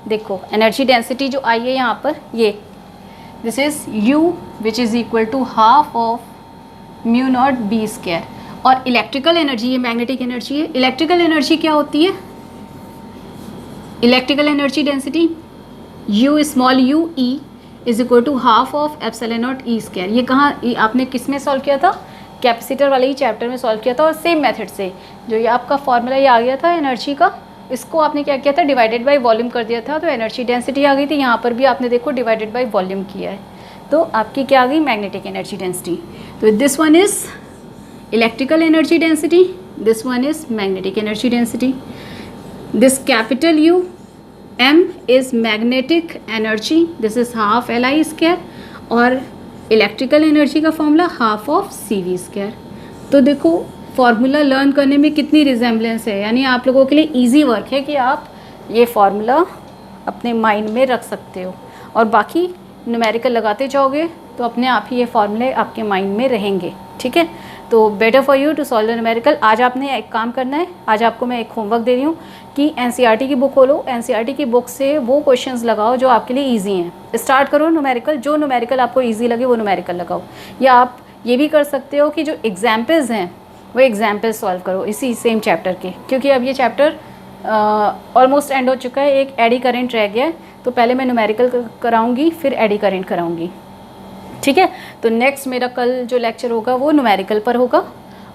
देखो एनर्जी डेंसिटी जो आई है यहाँ पर, ये this is U which is equal to half of mu naught B square, और इलेक्ट्रिकल एनर्जी, ये मैग्नेटिक एनर्जी है। इलेक्ट्रिकल एनर्जी क्या होती है, electrical energy density U small u E is equal to half of epsilon naught E square. ये कहाँ आपने किस में सॉल्व किया था, कैपेसिटर वाले ही चैप्टर में सॉल्व किया था, और सेम मेथड से जो ये आपका फॉर्मूला ये आ गया था एनर्जी का, इसको आपने क्या किया था, डिवाइडेड बाय वॉल्यूम कर दिया था तो एनर्जी डेंसिटी आ गई थी। यहाँ पर भी आपने देखो डिवाइडेड बाय वॉल्यूम किया है तो आपकी क्या आ गई, मैग्नेटिक एनर्जी डेंसिटी। तो this one is electrical energy density, this one is magnetic energy density. This capital U M is magnetic energy, this is half L I square, और electrical energy का formula half of C V square. तो देखो formula learn करने में कितनी resemblance है, यानी आप लोगों के लिए इजी वर्क है कि आप ये फार्मूला अपने माइंड में रख सकते हो, और बाकी न्यूमेरिकल लगाते जाओगे तो अपने आप ही ये फार्मूले आपके माइंड में रहेंगे, ठीक है। तो better for you to solve the numerical. आज आपने एक काम करना है, आज आपको मैं एक होमवर्क दे रही हूँ कि एनसीईआरटी की बुक खोलो, एनसीईआरटी की बुक से वो क्वेश्चंस लगाओ जो आपके लिए इजी हैं। स्टार्ट करो न्यूमेरिकल, जो न्यूमेरिकल आपको इजी लगे वो न्यूमेरिकल लगाओ, या आप ये भी कर सकते हो कि जो एग्जाम्पल्स हैं वो एग्जाम्पल सॉल्व करो इसी सेम चैप्टर के, क्योंकि अब ये चैप्टर ऑलमोस्ट एंड हो चुका है। एक एडी करेंट रह गया है, तो पहले मैं न्यूमेरिकल कराऊंगी फिर एडी करेंट कराऊंगी, ठीक है। तो नेक्स्ट मेरा कल जो लेक्चर होगा वो न्यूमेरिकल पर होगा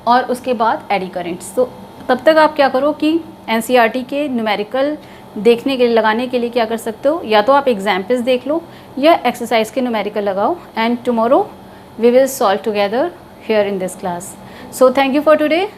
और उसके बाद एडी करेंट्स। तो तब तक आप क्या करो कि एनसीईआरटी के न्यूमेरिकल देखने के लिए, लगाने के लिए क्या कर सकते हो, या तो आप एग्जाम्पल्स देख लो या एक्सरसाइज के न्यूमेरिकल लगाओ, and tomorrow we will solve together here in this class. So thank you for today.